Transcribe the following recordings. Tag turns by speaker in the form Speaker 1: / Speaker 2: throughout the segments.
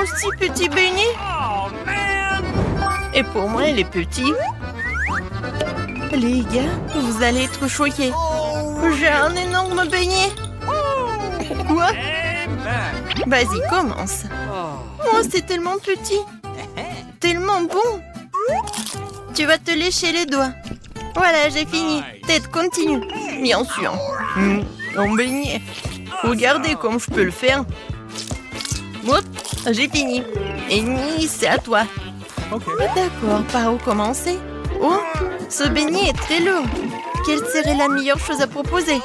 Speaker 1: aussi petit beignet. Et pour moi, il est petit. Les gars, vous allez être choqués. J'ai un énorme beignet. Quoi? Vas-y, commence. Oh, c'est tellement petit. Tellement bon. Tu vas te lécher les doigts. Voilà, j'ai fini. Ted, continue. Bien sûr. Un beignet. Regardez comme je peux le faire. Hop, j'ai fini. Et Ni, c'est à toi. D'accord, par où commencer? Oh, ce beignet est très lourd. Quelle serait la meilleure chose à proposer?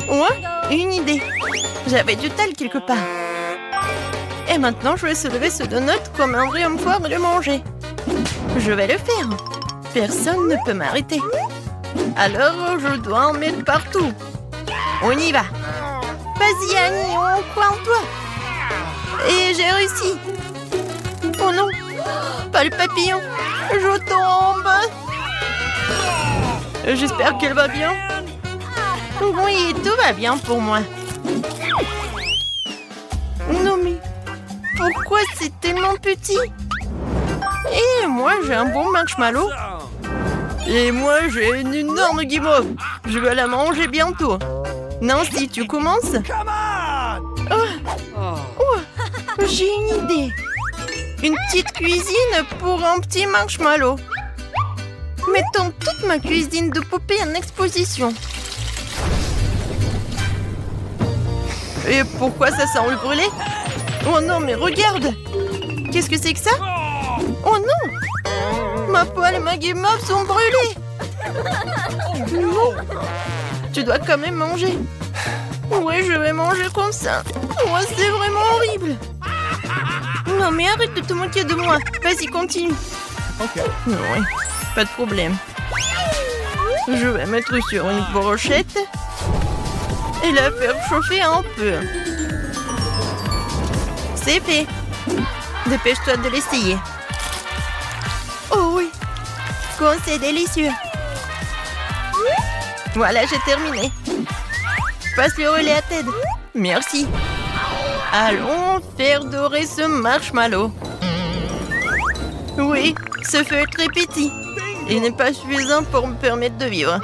Speaker 1: Oh, une idée. J'avais du tal quelque part. Et maintenant, je vais soulever ce donut comme un vrai homme fort et le manger. Je vais le faire. Personne ne peut m'arrêter. Alors, je dois en mettre partout. On y va. Vas-y, Annie, on croit en toi. Et j'ai réussi. Oh non, pas le papillon. Je tombe. J'espère qu'elle va bien. Oui, tout va bien pour moi. Non mais, pourquoi c'est tellement petit? Et moi, j'ai un bon marshmallow. Et moi, j'ai une énorme guimauve. Je vais la manger bientôt. Nancy, tu commences? Oh, j'ai une idée. Une petite cuisine pour un petit marshmallow. Mettons toute ma cuisine de poupée en exposition. Et pourquoi ça sent le brûlé? Oh non, mais regarde! Qu'est-ce que c'est que ça? Oh non! Ma poêle et ma guimauve sont brûlées! Non! Tu dois quand même manger. Ouais, je vais manger comme ça. Oh, c'est vraiment horrible. Non, mais arrête de te moquer de moi. Vas-y, continue. Ouais, pas de problème. Je vais mettre sur une brochette et la faire chauffer un peu. C'est fait. Dépêche-toi de l'essayer. Oh oui, quand c'est délicieux. Voilà, j'ai terminé. Passe le relais à Ted. Merci. Allons faire dorer ce marshmallow. Oui, ce feu est très petit. Il n'est pas suffisant pour me permettre de vivre.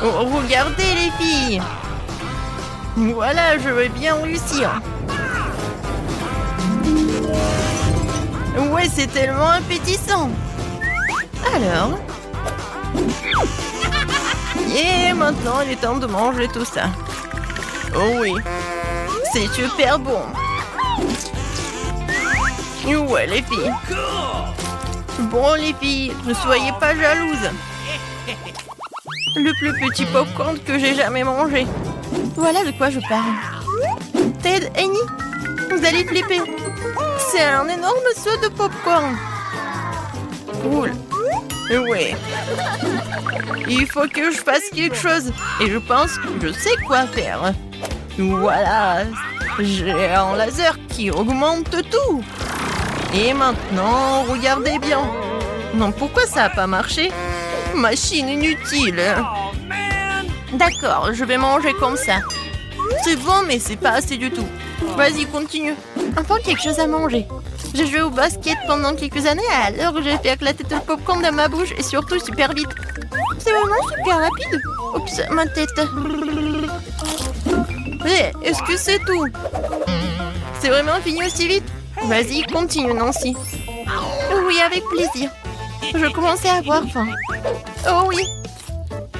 Speaker 1: Oh, regardez les filles. Voilà, je vais bien réussir. Ouais, c'est tellement appétissant. Alors. Et maintenant, il est temps de manger tout ça. Oh oui, c'est super bon. Ouais, les filles. Bon, les filles, ne soyez pas jalouses. Le plus petit popcorn que j'ai jamais mangé. Voilà de quoi je parle. Ted, Annie, vous allez flipper. C'est un énorme seau de popcorn. Cool. Ouais. Il faut que je fasse quelque chose. Et je pense que je sais quoi faire. Voilà. J'ai un laser qui augmente tout. Et maintenant, regardez bien. Non, pourquoi ça n'a pas marché? Machine inutile. D'accord, je vais manger comme ça. C'est bon, mais c'est pas assez du tout. Vas-y, continue. Enfin, quelque chose à manger. J'ai joué au basket pendant quelques années, alors j'ai fait éclater tout le popcorn dans ma bouche et surtout super vite. C'est vraiment super rapide. Oups, ma tête. Hé, est-ce que c'est tout? C'est vraiment fini aussi vite? Vas-y, continue, Nancy. Oui, avec plaisir. Je commençais à avoir faim. Oh oui.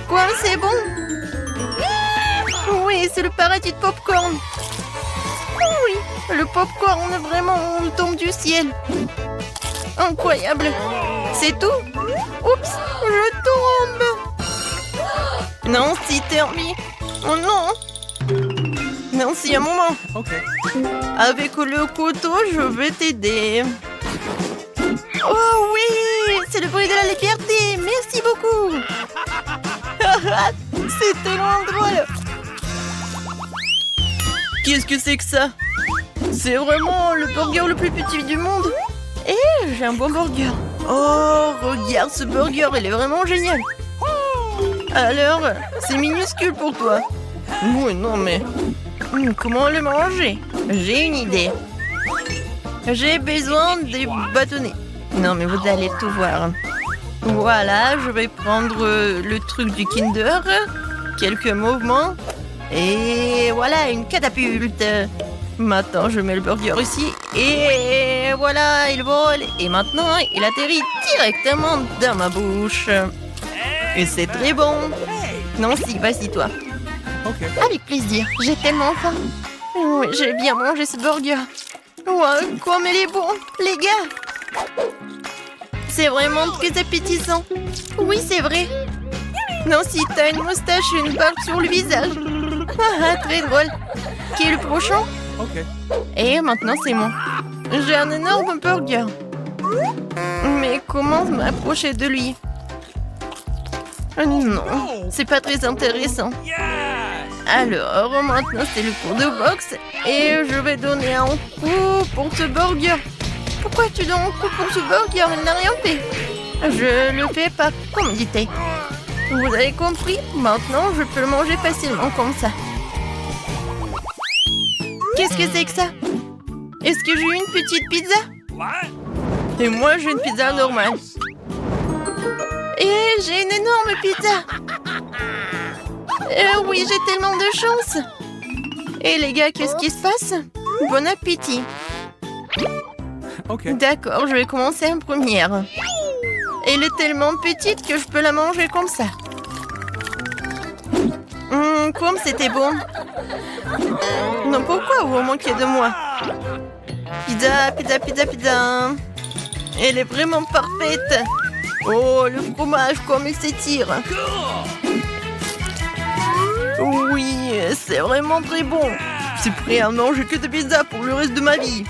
Speaker 1: Quoi, c'est bon? Oui, c'est le paradis de popcorn. Oui, le popcorn, vraiment, on tombe du ciel. Incroyable. C'est tout? Oups, je tombe. Nancy, termine. Oh non. Nancy, un moment. Avec le couteau, je vais t'aider. Oh oui, c'est le bruit de la liberté. Merci beaucoup. C'est tellement drôle. Qu'est-ce que c'est que ça? C'est vraiment le burger le plus petit du monde. Et j'ai un bon burger. Oh, regarde ce burger, il est vraiment génial. Alors, c'est minuscule pour toi. Oui, non mais... comment le manger? J'ai une idée. J'ai besoin des bâtonnets. Non, mais vous allez tout voir. Voilà, je vais prendre le truc du Kinder. Quelques mouvements. Et voilà, une catapulte. Maintenant, je mets le burger ici. Et voilà, il vole. Et maintenant, il atterrit directement dans ma bouche. Et c'est très bon. Nancy, vas-y, toi.
Speaker 2: Okay.
Speaker 1: Avec plaisir. J'ai tellement faim. Oui, j'ai bien mangé ce burger. Wow, comme il est bon, les gars. C'est vraiment très appétissant. Oui, c'est vrai. Nancy, t'as une moustache et une barbe sur le visage. Ah, très drôle. Qui est le prochain?
Speaker 2: Ok.
Speaker 1: Et maintenant, c'est moi. J'ai un énorme burger. Mais comment m'approcher de lui? Non, c'est pas très intéressant. Alors, maintenant, c'est le cours de boxe. Et je vais donner un coup pour ce burger. Pourquoi tu donnes un coup pour ce burger? Il n'a rien fait. Je le fais par commodité. Vous avez compris? Maintenant, je peux le manger facilement comme ça. Qu'est-ce que c'est que ça? Est-ce que j'ai une petite pizza? Et moi, j'ai une pizza normale. Et j'ai une énorme pizza. Oui, j'ai tellement de chance. Et les gars, qu'est-ce qui se passe? Bon appétit.
Speaker 2: Ok.
Speaker 1: D'accord, je vais commencer en première. Elle est tellement petite que je peux la manger comme ça. Comme c'était bon. Non, pourquoi vous manquez de moi? Pizza, pizza, pizza, pizza. Elle est vraiment parfaite. Oh, le fromage, comme il s'étire. Oui, c'est vraiment très bon. Je suis prêt à manger que de pizza pour le reste de ma vie.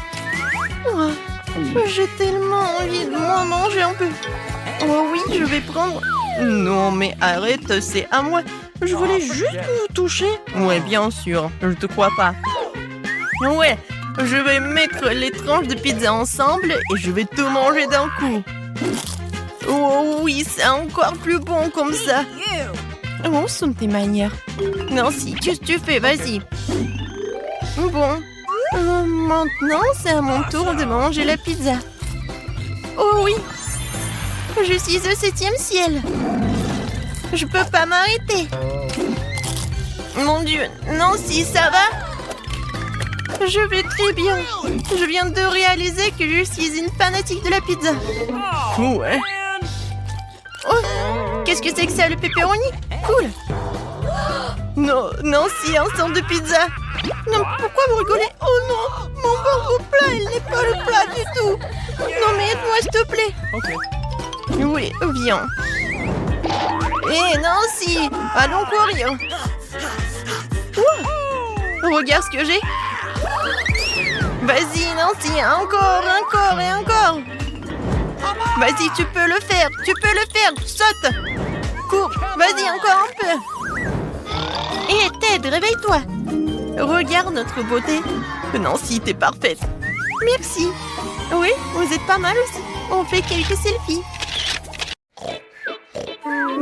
Speaker 1: Oh, j'ai tellement envie de m'en manger un peu. Oh oui, je vais prendre... Non, mais arrête, c'est à moi. Je voulais juste vous toucher. Ouais, bien sûr, je te crois pas. Ouais, je vais mettre les tranches de pizza ensemble et je vais tout manger d'un coup. Oh oui, c'est encore plus bon comme ça. Où sont tes manières? Nancy, qu'est-ce que tu fais? Vas-y. Bon, maintenant c'est à mon tour de manger la pizza. Oh oui, je suis au 7e ciel. Je peux pas m'arrêter. Mon Dieu, Nancy, ça va? Je vais très bien. Je viens de réaliser que je suis une fanatique de la pizza. Ouais. Oh, qu'est-ce que c'est que ça, le pepperoni? Cool. Non, Nancy, un sang de pizza. Non, pourquoi vous rigolez? Oh non, mon pauvre plat, il n'est pas le plat du tout. Non, mais aide-moi, s'il te plaît.
Speaker 2: Ok.
Speaker 1: Oui, viens. Hé, Nancy, allons courir. Ouh, regarde ce que j'ai. Vas-y, Nancy, encore, encore et encore. Vas-y, tu peux le faire, saute. Cours, vas-y, encore un peu. Hé, Ted, réveille-toi. Regarde notre beauté. Nancy, t'es parfaite. Merci. Oui, vous êtes pas mal aussi. On fait quelques selfies.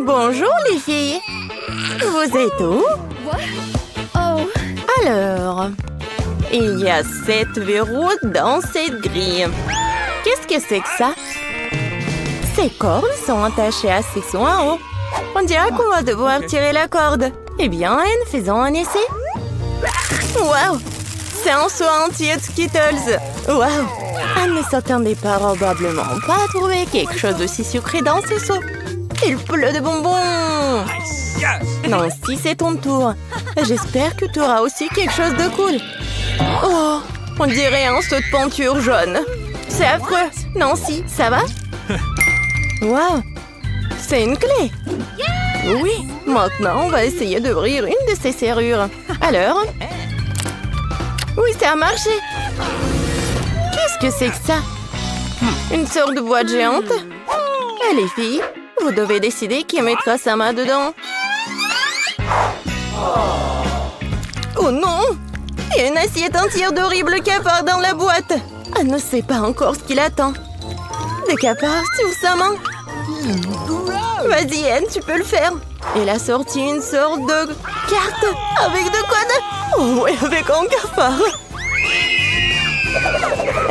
Speaker 1: Bonjour les filles. Vous êtes où? Oh. Alors, il y a 7 verrous dans cette grille. Qu'est-ce que c'est que ça? Ces cordes sont attachées à ces sons en haut. On dirait qu'on va devoir tirer la corde. Eh bien, Anne, faisons un essai. Waouh! C'est un seau entier de Skittles. Waouh! Anne ne s'attendait probablement pas à trouver quelque chose d'aussi sucré dans ce seau. Il pleut de bonbons. Nancy, c'est ton tour. J'espère que tu auras aussi quelque chose de cool. Oh, on dirait un seau de peinture jaune. C'est affreux. Nancy, ça va? Waouh! C'est une clé. Oui, maintenant, on va essayer d'ouvrir une de ces serrures. Alors? Oui, ça a marché. Qu'est-ce que c'est que ça? Une sorte de boîte géante? Allez, filles, vous devez décider qui mettra sa main dedans. Oh non! Il y a une assiette entière d'horribles cafards dans la boîte. Elle ne sait pas encore ce qui l'attend. Des cafards sur sa main. Vas-y, Anne, tu peux le faire. Elle a sorti une sorte de carte avec de quoi de... Oh ouais, avec un cafard.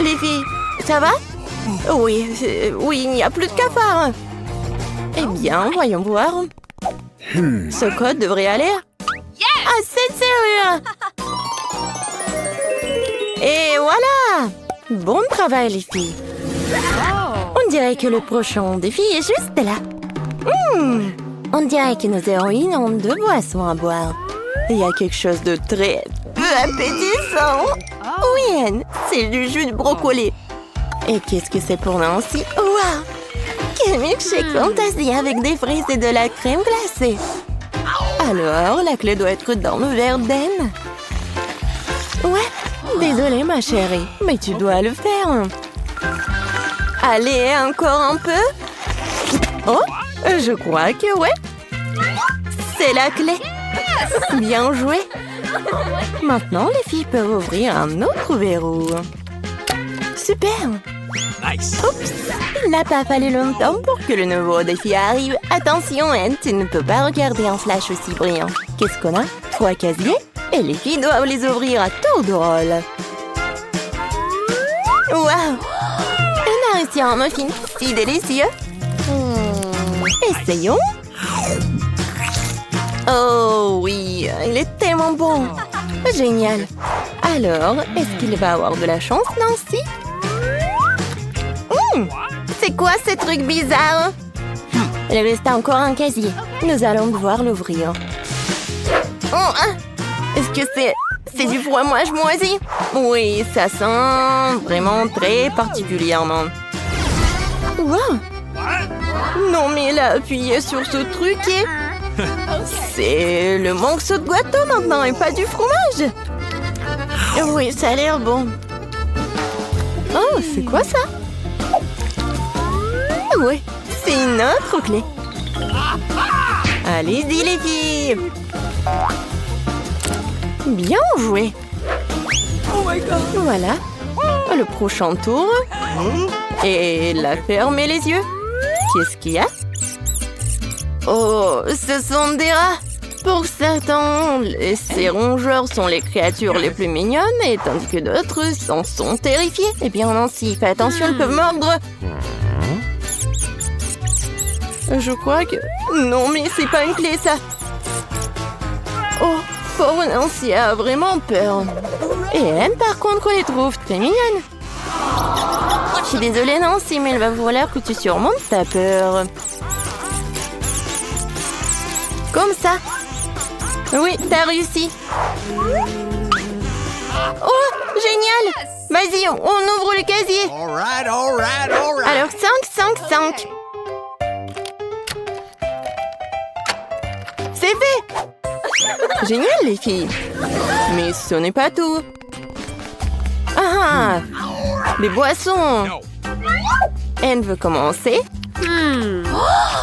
Speaker 1: Les filles. Ça va? Oui, oui, il n'y a plus de cafards. Eh bien, voyons voir. Ce code devrait aller. Ah, c'est sérieux! Et voilà! Bon travail, les filles. On dirait que le prochain défi est juste là. On dirait que nos héroïnes ont 2 boissons à boire. Il y a quelque chose de très peu appétissant. Oui, Anne, c'est du jus de brocoli. Et qu'est-ce que c'est pour Nancy? Waouh! Quel milkshake fantasy avec des fraises et de la crème glacée. Alors, la clé doit être dans le verre d'Anne. Ouais, désolée ma chérie, mais tu dois le faire. Allez, encore un peu. Oh, je crois que ouais. C'est la clé. Bien joué. Maintenant, les filles peuvent ouvrir un autre verrou. Super.
Speaker 2: Nice.
Speaker 1: Oups, il n'a pas fallu longtemps pour que le nouveau défi arrive. Attention, Anne, tu ne peux pas regarder un flash aussi brillant. Qu'est-ce qu'on a? 3 casiers et les filles doivent les ouvrir à tour de rôle. Waouh! On a réussi un muffin si délicieux. Essayons. Oh oui, il est tellement bon. Génial. Alors, est-ce qu'il va avoir de la chance, Nancy? C'est quoi ce truc bizarre? Il reste encore un casier. Nous allons devoir l'ouvrir. Est-ce que c'est du fromage moisi? Oui, ça sent vraiment très particulièrement. Wow. Non, mais il a appuyé sur ce truc et... C'est le morceau de gâteau maintenant et pas du fromage. Oui, ça a l'air bon. Oh, c'est quoi ça? Oui, c'est une autre clé. Allez-y les filles. Bien joué.
Speaker 2: Oh my God.
Speaker 1: Voilà. Le prochain tour. Et la fermez les yeux. Qu'est-ce qu'il y a? Oh, ce sont des rats. Pour certains, ces rongeurs sont les créatures les plus mignonnes, et tandis que d'autres en sont terrifiés. Eh bien, Nancy, fais attention, ils peuvent mordre. Je crois que... Non, mais c'est pas une clé, ça. Oh, pauvre Nancy a vraiment peur. Et elle, par contre, les trouve très mignonnes. Je suis désolée, Nancy, mais il va falloir que tu surmontes ta peur. Comme ça. Oui, t'as réussi. Oh, génial. Vas-y, on ouvre le casier.
Speaker 2: All right.
Speaker 1: Alors, 5. C'est fait. Génial, les filles. Mais ce n'est pas tout. Ah, des boissons.
Speaker 2: No.
Speaker 1: Anne veut commencer.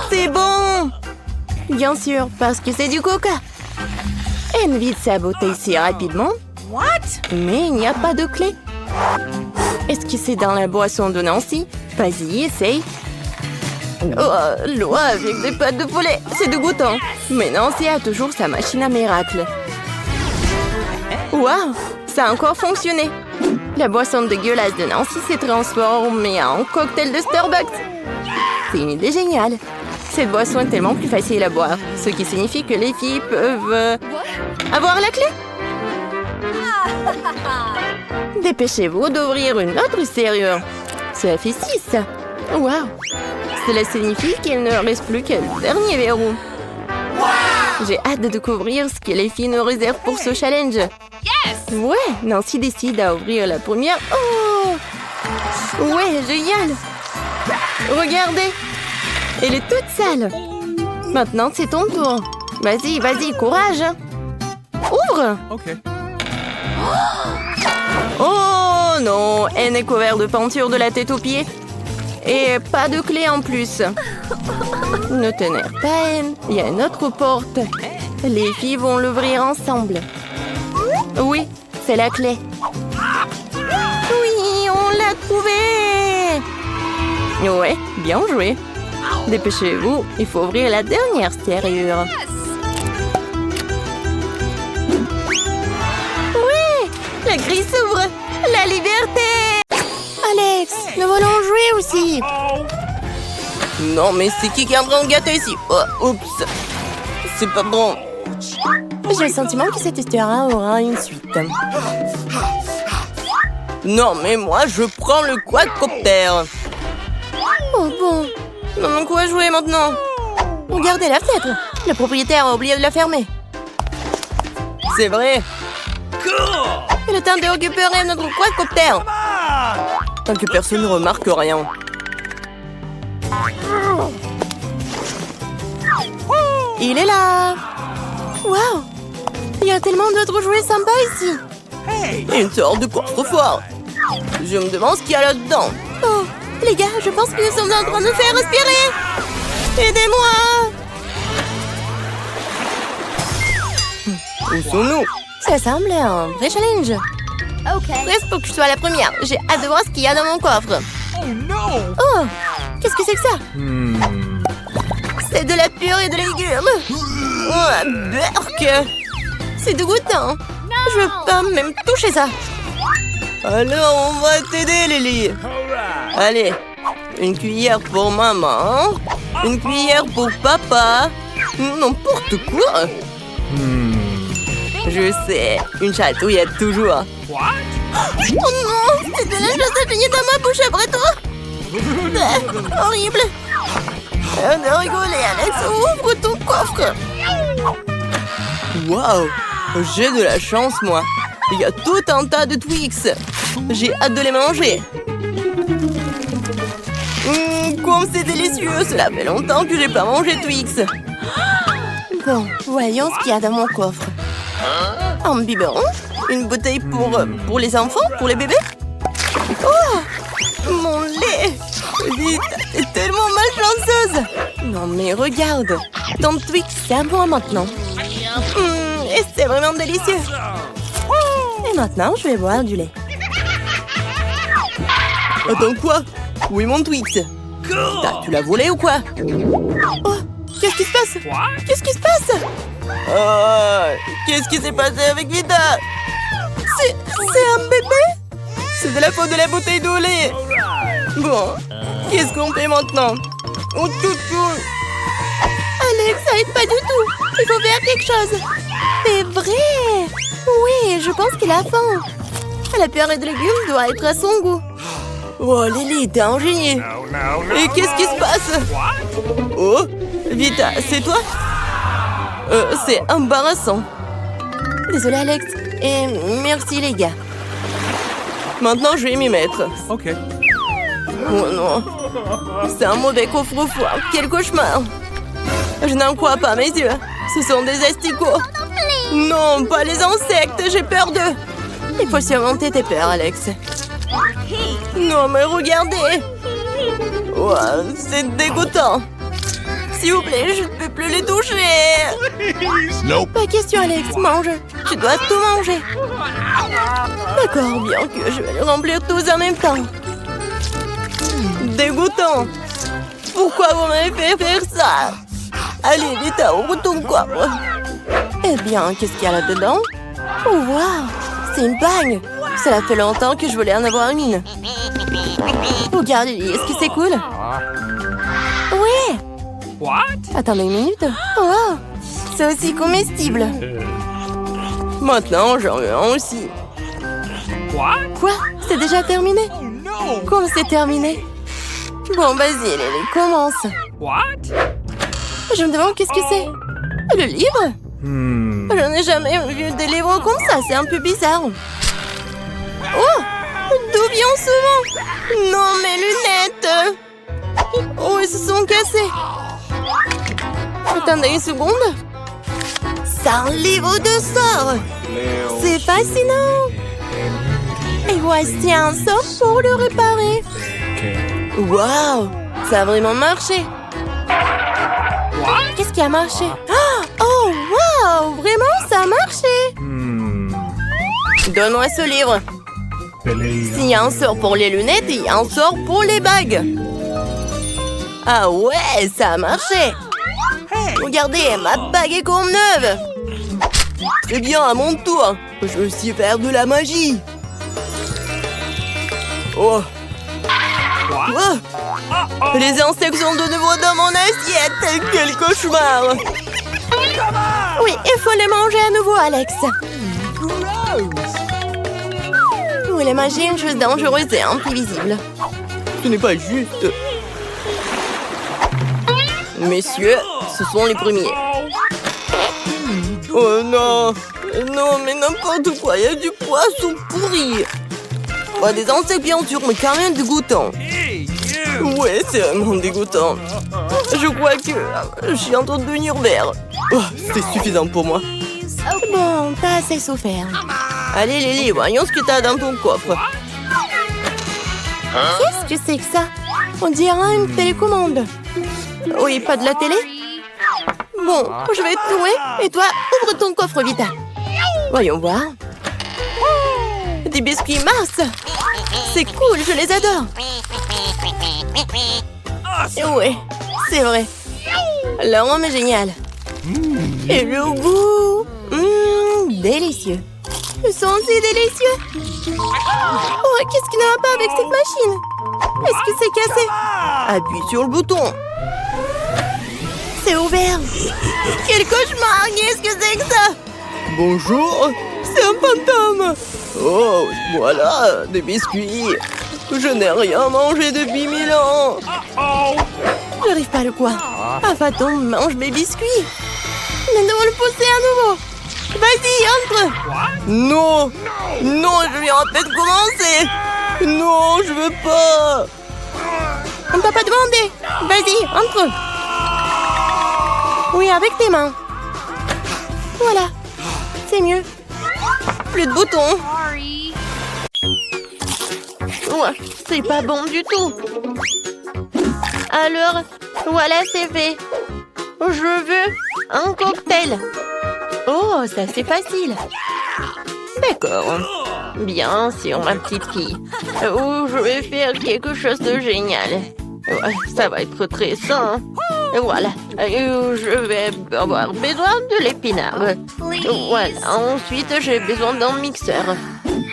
Speaker 1: C'est bon. Bien sûr, parce que c'est du coca. Anne vide sa bouteille si rapidement. Mais il n'y a pas de clé. Est-ce que c'est dans la boisson de Nancy? Vas-y, essaye. Oh, l'eau avec des pâtes de poulet, c'est dégoûtant. Mais Nancy a toujours sa machine à miracle. Waouh, ça a encore fonctionné. La boisson dégueulasse de Nancy s'est transformée en cocktail de Starbucks. C'est une idée géniale. Cette boisson est tellement plus facile à boire, ce qui signifie que les filles peuvent... avoir la clé. Dépêchez-vous d'ouvrir une autre serrure. Cela fait 6. Waouh. Cela signifie qu'il ne reste plus que le dernier verrou. J'ai hâte de découvrir ce que les filles nous réservent pour ce challenge. Ouais, Nancy décide à ouvrir la première. Oh! Ouais, génial! Regardez! Elle est toute sale. Maintenant, c'est ton tour. Vas-y, courage! Ouvre!
Speaker 2: OK.
Speaker 1: Oh non! Elle est couverte de peinture de la tête aux pieds. Et pas de clé en plus. Ne t'énerve pas, Anne. Il y a une autre porte. Les filles vont l'ouvrir ensemble. Oui, c'est la clé. Oui, on l'a trouvée. Ouais, bien joué. Dépêchez-vous, il faut ouvrir la dernière serrure. Oui, la grille s'ouvre. La liberté. Alex. Nous voulons jouer aussi. Non, mais c'est qui est en train de gâter ici? Oh, oups. C'est pas bon. J'ai le sentiment que cette histoire aura une suite. Non, mais moi, je prends le quadcopter. Oh bon. Non, quoi jouer maintenant? Regardez la fenêtre. Le propriétaire a oublié de la fermer. C'est vrai. Il est temps de récupérer notre quadcopter. Tant que personne ne remarque rien. Il est là. Waouh. Il y a tellement d'autres jouets sympas ici. Une sorte de coffre-fort. Je me demande ce qu'il y a là-dedans. Oh, les gars, je pense que nous sommes en train de nous faire respirer. Aidez-moi. Où sont-nous? Ça semble un vrai challenge. Reste pour que je sois la première. J'ai hâte de voir ce qu'il y a dans mon coffre.
Speaker 2: Oh non!
Speaker 1: Oh, qu'est-ce que c'est que ça? C'est de la purée de légumes. Oh, berk. C'est dégoûtant. Je veux pas même toucher ça. Alors, on va t'aider, Lily. Allez, une cuillère pour maman. Une cuillère pour papa. N'importe quoi. Je sais, une chatouillette toujours. Oh non, c'est de la chose à finir dans ma bouche après toi. Horrible. On a rigolé, Alex. Ouvre ton coffre. Waouh, j'ai de la chance, moi. Il y a tout un tas de Twix. J'ai hâte de les manger. Comme c'est délicieux. Cela fait longtemps que j'ai pas mangé Twix. Bon, voyons ce qu'il y a dans mon coffre. Un biberon, une bouteille pour les enfants, pour les bébés. Oh, mon lait. Vite, t'es tellement malchanceuse. Non mais regarde, ton Twix c'est à moi maintenant. Et c'est vraiment délicieux. Et maintenant, je vais boire du lait. Attends quoi? Où est mon Twix? Tu l'as volé ou quoi? Oh, qu'est-ce qui se passe? Qu'est-ce qui se passe? Qu'est-ce qui s'est passé avec Vita? C'est un bébé? C'est de la faute de la bouteille d'eau lait. Bon, qu'est-ce qu'on fait maintenant? Oh, Alex, ça aide pas du tout. Il faut faire quelque chose. C'est vrai. Oui, je pense qu'il a faim. La purée de légumes doit être à son goût. Oh, Lily, t'es un génie. Et qu'est-ce qui se passe? Oh, Vita, c'est toi? C'est embarrassant. Désolé, Alex. Et merci, les gars. Maintenant, je vais m'y mettre.
Speaker 2: Ok.
Speaker 1: Oh non. C'est un mauvais coffre-fort. Quel cauchemar. Je n'en crois pas mes yeux. Ce sont des asticots. Non, pas les insectes. J'ai peur d'eux. Il faut surmonter tes peurs, Alex. Non, mais regardez. Oh, c'est dégoûtant. S'il vous plaît, je ne peux plus les toucher.
Speaker 2: Nope.
Speaker 1: Pas question, Alex. Mange. Tu dois tout manger. D'accord, bien que je vais les remplir tous en même temps. Dégoûtant. Pourquoi vous m'avez fait faire ça? Allez, vite, ouvre ton coffre. Eh bien, qu'est-ce qu'il y a là-dedans? Oh, waouh. C'est une bague. Cela fait longtemps que je voulais en avoir une. Regarde, est-ce que c'est cool? Ouais.
Speaker 2: What?
Speaker 1: Attendez une minute. Oh, c'est aussi comestible. Maintenant, j'en veux un aussi.
Speaker 2: What?
Speaker 1: Quoi? C'est déjà terminé?
Speaker 2: Oh no!
Speaker 1: Comme c'est terminé? Bon, vas-y, Lily, commence.
Speaker 2: What?
Speaker 1: Je me demande qu'est-ce que c'est. Le livre? Je n'ai jamais vu des livres comme ça, c'est un peu bizarre. Oh! D'où vient ce vent? Non, mes lunettes! Oh, elles se sont cassées. Attendez une seconde. C'est un livre de sorts. C'est fascinant. Et voici un sort pour le réparer. Waouh! Ça a vraiment marché. Qu'est-ce qui a marché? Oh, waouh! Vraiment, ça a marché. Donne-moi ce livre. S'il y a un sort pour les lunettes, il y a un sort pour les bagues. Ah ouais, ça a marché. Regardez, ma bague est comme neuve. Très bien, à mon tour. Je sais faire de la magie. Oh,
Speaker 2: What?
Speaker 1: Oh, les insectes sont de nouveau dans mon assiette. Quel cauchemar. Oui, il faut les manger à nouveau, Alex. Oui, la magie est une chose dangereuse et imprévisible. Ce n'est pas juste. Messieurs, ce sont les premiers. Oh non. Non, mais n'importe quoi, il y a du poisson pourri. Oh, des insectes bien sûr, mais quand même dégoûtant.
Speaker 2: Hey, you!
Speaker 1: Ouais, c'est vraiment dégoûtant. Je crois que je suis en train de devenir vert. Oh, c'est suffisant pour moi. Bon, t'as assez souffert. Allez, Lily, voyons ce que t'as dans ton coffre. Qu'est-ce que c'est que ça? On dirait une télécommande. Oui, pas de la télé? Bon, je vais te trouver. Et toi, ouvre ton coffre vite. Voyons voir. Des biscuits Mars. C'est cool, je les adore. Oui, c'est vrai. L'arôme est génial. Et le goût, délicieux. Ils sont aussi délicieux. Oh, qu'est-ce qui ne va pas avec cette machine? Est-ce que c'est cassé? Appuie sur le bouton. C'est ouvert. Quel cauchemar! Qu'est-ce que c'est que ça? Bonjour, c'est un fantôme. Oh, voilà, des biscuits. Je n'ai rien mangé depuis 1000 ans.
Speaker 2: Oh!
Speaker 1: J'arrive pas à le croire. Un fantôme mange mes biscuits. Nous devons le pousser à nouveau. Vas-y, entre. Non. Non, je viens à peine de commencer. Non, je veux pas. On ne t'a pas demandé. Vas-y, entre. Oui, avec tes mains. Voilà. C'est mieux. Plus de boutons. Ouais, c'est pas bon du tout. Alors, voilà, c'est fait. Je veux un cocktail. Oh, ça c'est facile. D'accord. Bien sûr, ma petite fille. Oh, je vais faire quelque chose de génial. Ouais, ça va être très sain. Voilà. Je vais avoir besoin de l'épinard. Voilà. Ensuite, j'ai besoin d'un mixeur.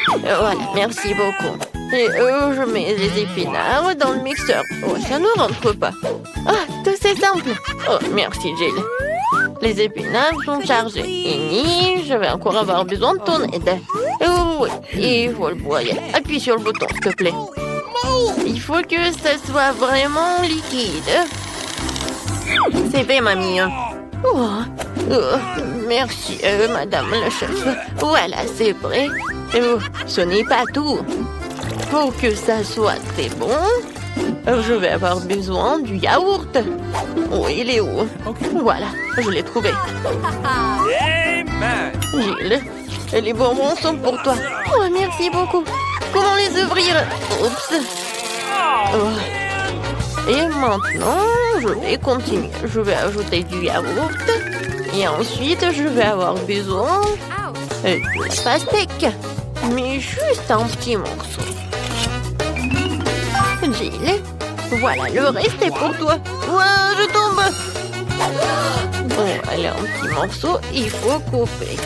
Speaker 1: Voilà, merci beaucoup. Et je mets les épinards dans le mixeur. Oh, ça ne rentre pas. Ah, tout c'est simple. Oh, merci, Jill. Les épinards sont chargés. Et je vais encore avoir besoin de ton aide. Oh, oui, il faut le broyer. Appuie sur le bouton, s'il te plaît. Il faut que ça soit vraiment liquide. C'est fait, mamie. Oh, merci, madame la chef. Voilà, c'est prêt. Oh, ce n'est pas tout. Pour que ça soit très bon, je vais avoir besoin du yaourt. Oh, il est où? Voilà, je l'ai trouvé.
Speaker 2: Amen!
Speaker 1: Gilles, les bonbons sont pour toi. Oh, merci beaucoup. Comment les ouvrir? Oups. Oh. Et maintenant, je vais continuer. Je vais ajouter du yaourt. Et ensuite, je vais avoir besoin de la pastèque. Mais juste un petit morceau. Jill, voilà, le reste est pour toi. Ouais, je tombe. Bon, allez, un petit morceau, il faut couper.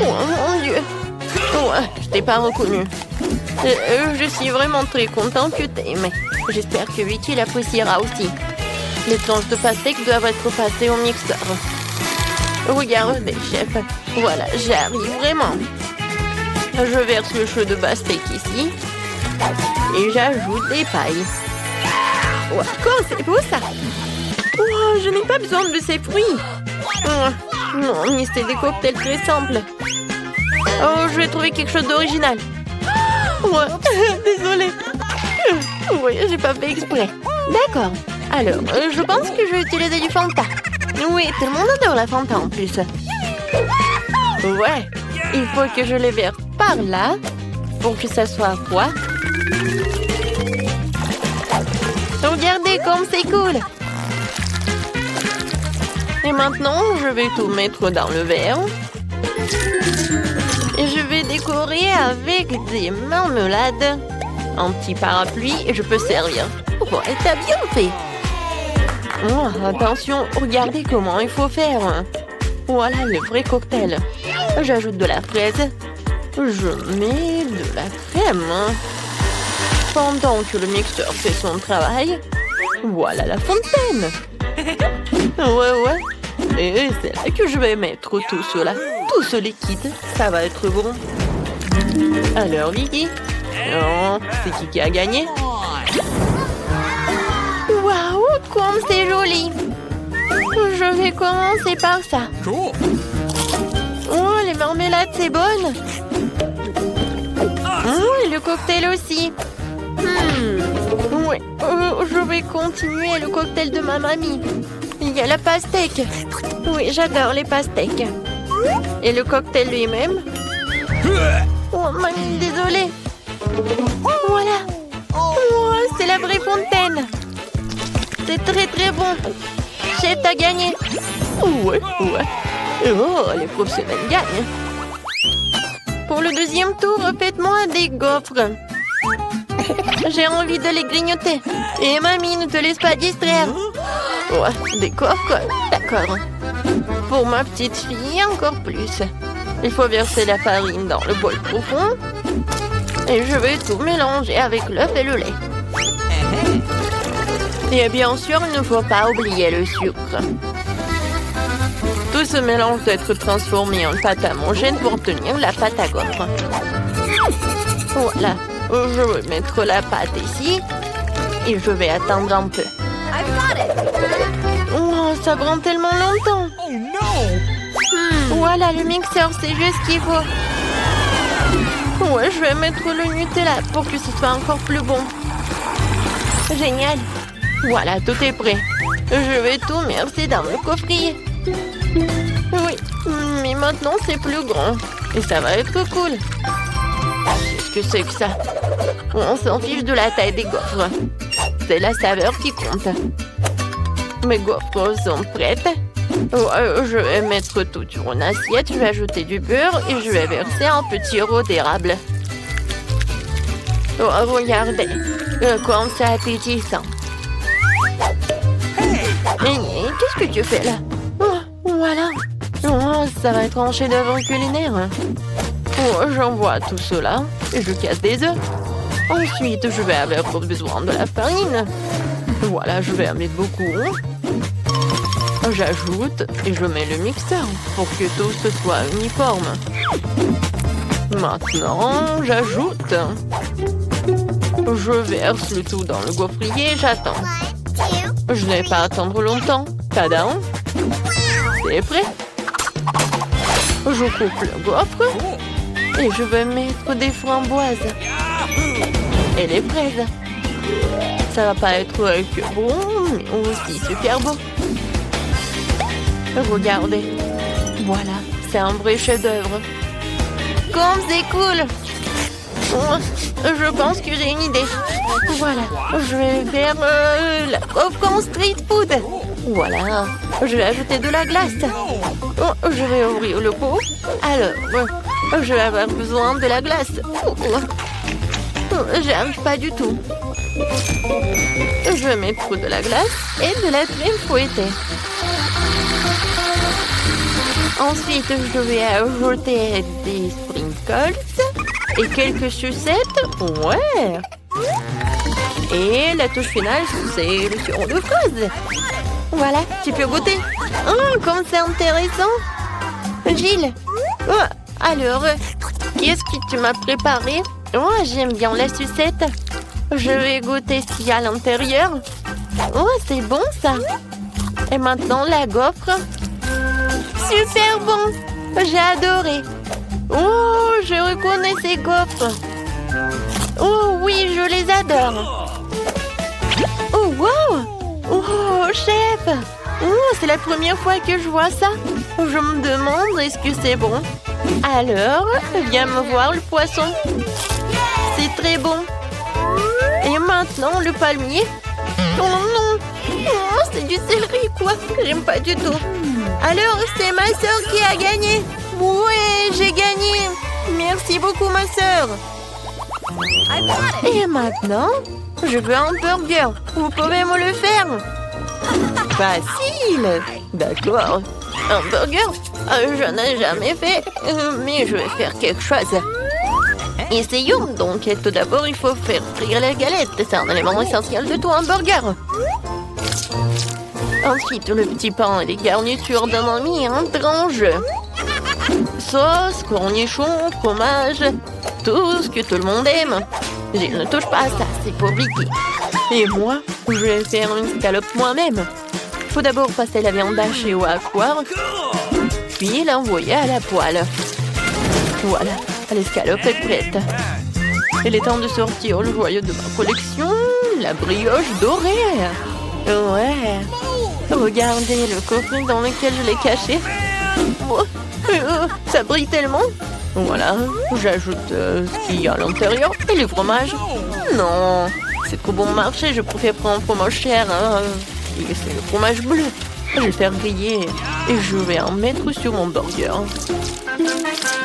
Speaker 1: Oh mon Dieu. Ouais, je t'ai pas reconnu. Je suis vraiment très contente que t'aimes. J'espère que Vicky l'appréciera aussi. Les tranches de pastèque doivent être passées au mixeur. Regardez, chef. Voilà, j'arrive vraiment. Je verse le jus de pastèque ici. Et j'ajoute des pailles. Wow, c'est beau ça. Oh, je n'ai pas besoin de ces fruits. Oh, non, mais c'est des cocktails très simples. Oh, je vais trouver quelque chose d'original. Ouais, désolée. Oui, j'ai pas fait exprès. D'accord. Alors, je pense que je vais utiliser du Fanta. Oui, tout le monde adore la Fanta en plus. Ouais, il faut que je les verse par là pour que ça soit froid. Regardez comme c'est cool. Et maintenant, je vais tout mettre dans le verre. Et je vais décorer avec des marmelades. Un petit parapluie et je peux servir. Oh, et t'as bien fait. Oh, attention, regardez comment il faut faire. Voilà le vrai cocktail. J'ajoute de la fraise. Je mets de la crème. Pendant que le mixeur fait son travail, voilà la fontaine. Ouais. Et c'est là que je vais mettre tout cela. Tout ce liquide, ça va être bon. Alors, Vicky, c'est qui a gagné? Waouh, comme c'est joli! Je vais commencer par ça.
Speaker 2: Cool.
Speaker 1: Oh, les marmelades, c'est bonne. Oh, et le cocktail aussi. Oui, je vais continuer le cocktail de ma mamie. Il y a la pastèque. Oui, j'adore les pastèques. Et le cocktail lui-même. Oh, mamie, désolée. Voilà. Oh, c'est la vraie fontaine. C'est très très bon. Chef, t'as gagné. Ouais. Oh, les professionnels gagnent. Pour le deuxième tour, faites-moi des gaufres. J'ai envie de les grignoter. Et mamie, ne te laisse pas distraire. Ouais, des gaufres, d'accord. Pour ma petite fille, encore plus. Il faut verser la farine dans le bol profond. Et je vais tout mélanger avec l'œuf et le lait. Et bien sûr, il ne faut pas oublier le sucre. Tout ce mélange doit être transformé en pâte homogène pour obtenir la pâte à gaufres. Voilà, je vais mettre la pâte ici et je vais attendre un peu. Oh, ça prend tellement longtemps.
Speaker 2: Oh no!
Speaker 1: Voilà, le mixeur, c'est juste ce qu'il faut. Ouais, je vais mettre le Nutella pour que ce soit encore plus bon. Génial. Voilà, tout est prêt. Je vais tout verser dans le coffrier. Oui, mais maintenant c'est plus grand. Et ça va être cool. Qu'est-ce que c'est que ça? On s'en fiche de la taille des gaufres. C'est la saveur qui compte. Mes gaufres sont prêtes. Je vais mettre tout sur une assiette. Je vais ajouter du beurre et je vais verser un petit sirop d'érable. Oh, regardez. Comme c'est appétissant. Qu'est-ce que tu fais là? Voilà. Oh, ça va être un chef-d'œuvre culinaire. Oh, j'envoie tout cela et je casse des œufs. Ensuite, je vais avoir besoin de la farine. Voilà, je vais en mettre beaucoup. J'ajoute et je mets le mixeur pour que tout ce soit uniforme. Maintenant, j'ajoute. Je verse le tout dans le gaufrier et j'attends. Je n'ai pas à attendre longtemps. Tadam! C'est prêt. Je coupe le gaufre et je vais mettre des framboises et les fraises. Ça va pas être que bon, mais aussi super bon. Regardez. Voilà, c'est un vrai chef-d'œuvre. Comme c'est cool! Je pense que j'ai une idée. Voilà, je vais faire la gaufre en street food. Voilà, je vais ajouter de la glace. Je vais ouvrir le pot. Alors, je vais avoir besoin de la glace. J'arrive pas du tout. Je vais mettre de la glace et de la crème fouettée. Ensuite, je vais ajouter des sprinkles et quelques sucettes. Ouais. Et la touche finale, c'est le sirop de fraise. Voilà, tu peux goûter. Oh, comme c'est intéressant. Gilles. Oh, alors, qu'est-ce que tu m'as préparé? Oh, j'aime bien la sucette. Je vais goûter ce qu'il y a à l'intérieur. Oh, c'est bon ça. Et maintenant, la gaufre. Super bon. J'ai adoré. Oh, je reconnais ces gaufres. Oh oui, je les adore. Oh, wow. Oh, chef. Oh, c'est la première fois que je vois ça. Je me demande, est-ce que c'est bon? Alors, viens me voir le poisson. C'est très bon. Et maintenant, le palmier. Oh non. Oh, c'est du céleri, quoi. J'aime pas du tout. Alors, c'est ma sœur qui a gagné. Ouais, j'ai gagné. Merci beaucoup, ma sœur. Et maintenant, je veux un burger. Vous pouvez me le faire? Facile. D'accord. Un burger? Je n'ai jamais fait, mais je vais faire quelque chose. Essayons donc. Et tout d'abord, il faut faire frire la galette. C'est un élément essentiel de tout hamburger. Ensuite, le petit pain et les garnitures d'un ami étrange. Sauce, cornichons, fromage, tout ce que tout le monde aime. Je ne touche pas à ça, c'est pour Vicky. Et moi, je vais faire une scalope moi-même. Il faut d'abord passer la viande hachée au hachoir, puis l'envoyer à la poêle. Voilà, l'escalope est prête. Il est temps de sortir le joyau de ma collection, la brioche dorée. Ouais, regardez le coffret dans lequel je l'ai caché. Oh, ça brille tellement. Voilà, j'ajoute ce qu'il y a à l'intérieur et le fromage. Non, c'est trop bon marché, je préfère prendre un fromage cher. Hein. C'est le fromage bleu. Je vais le faire griller et je vais en mettre sur mon burger.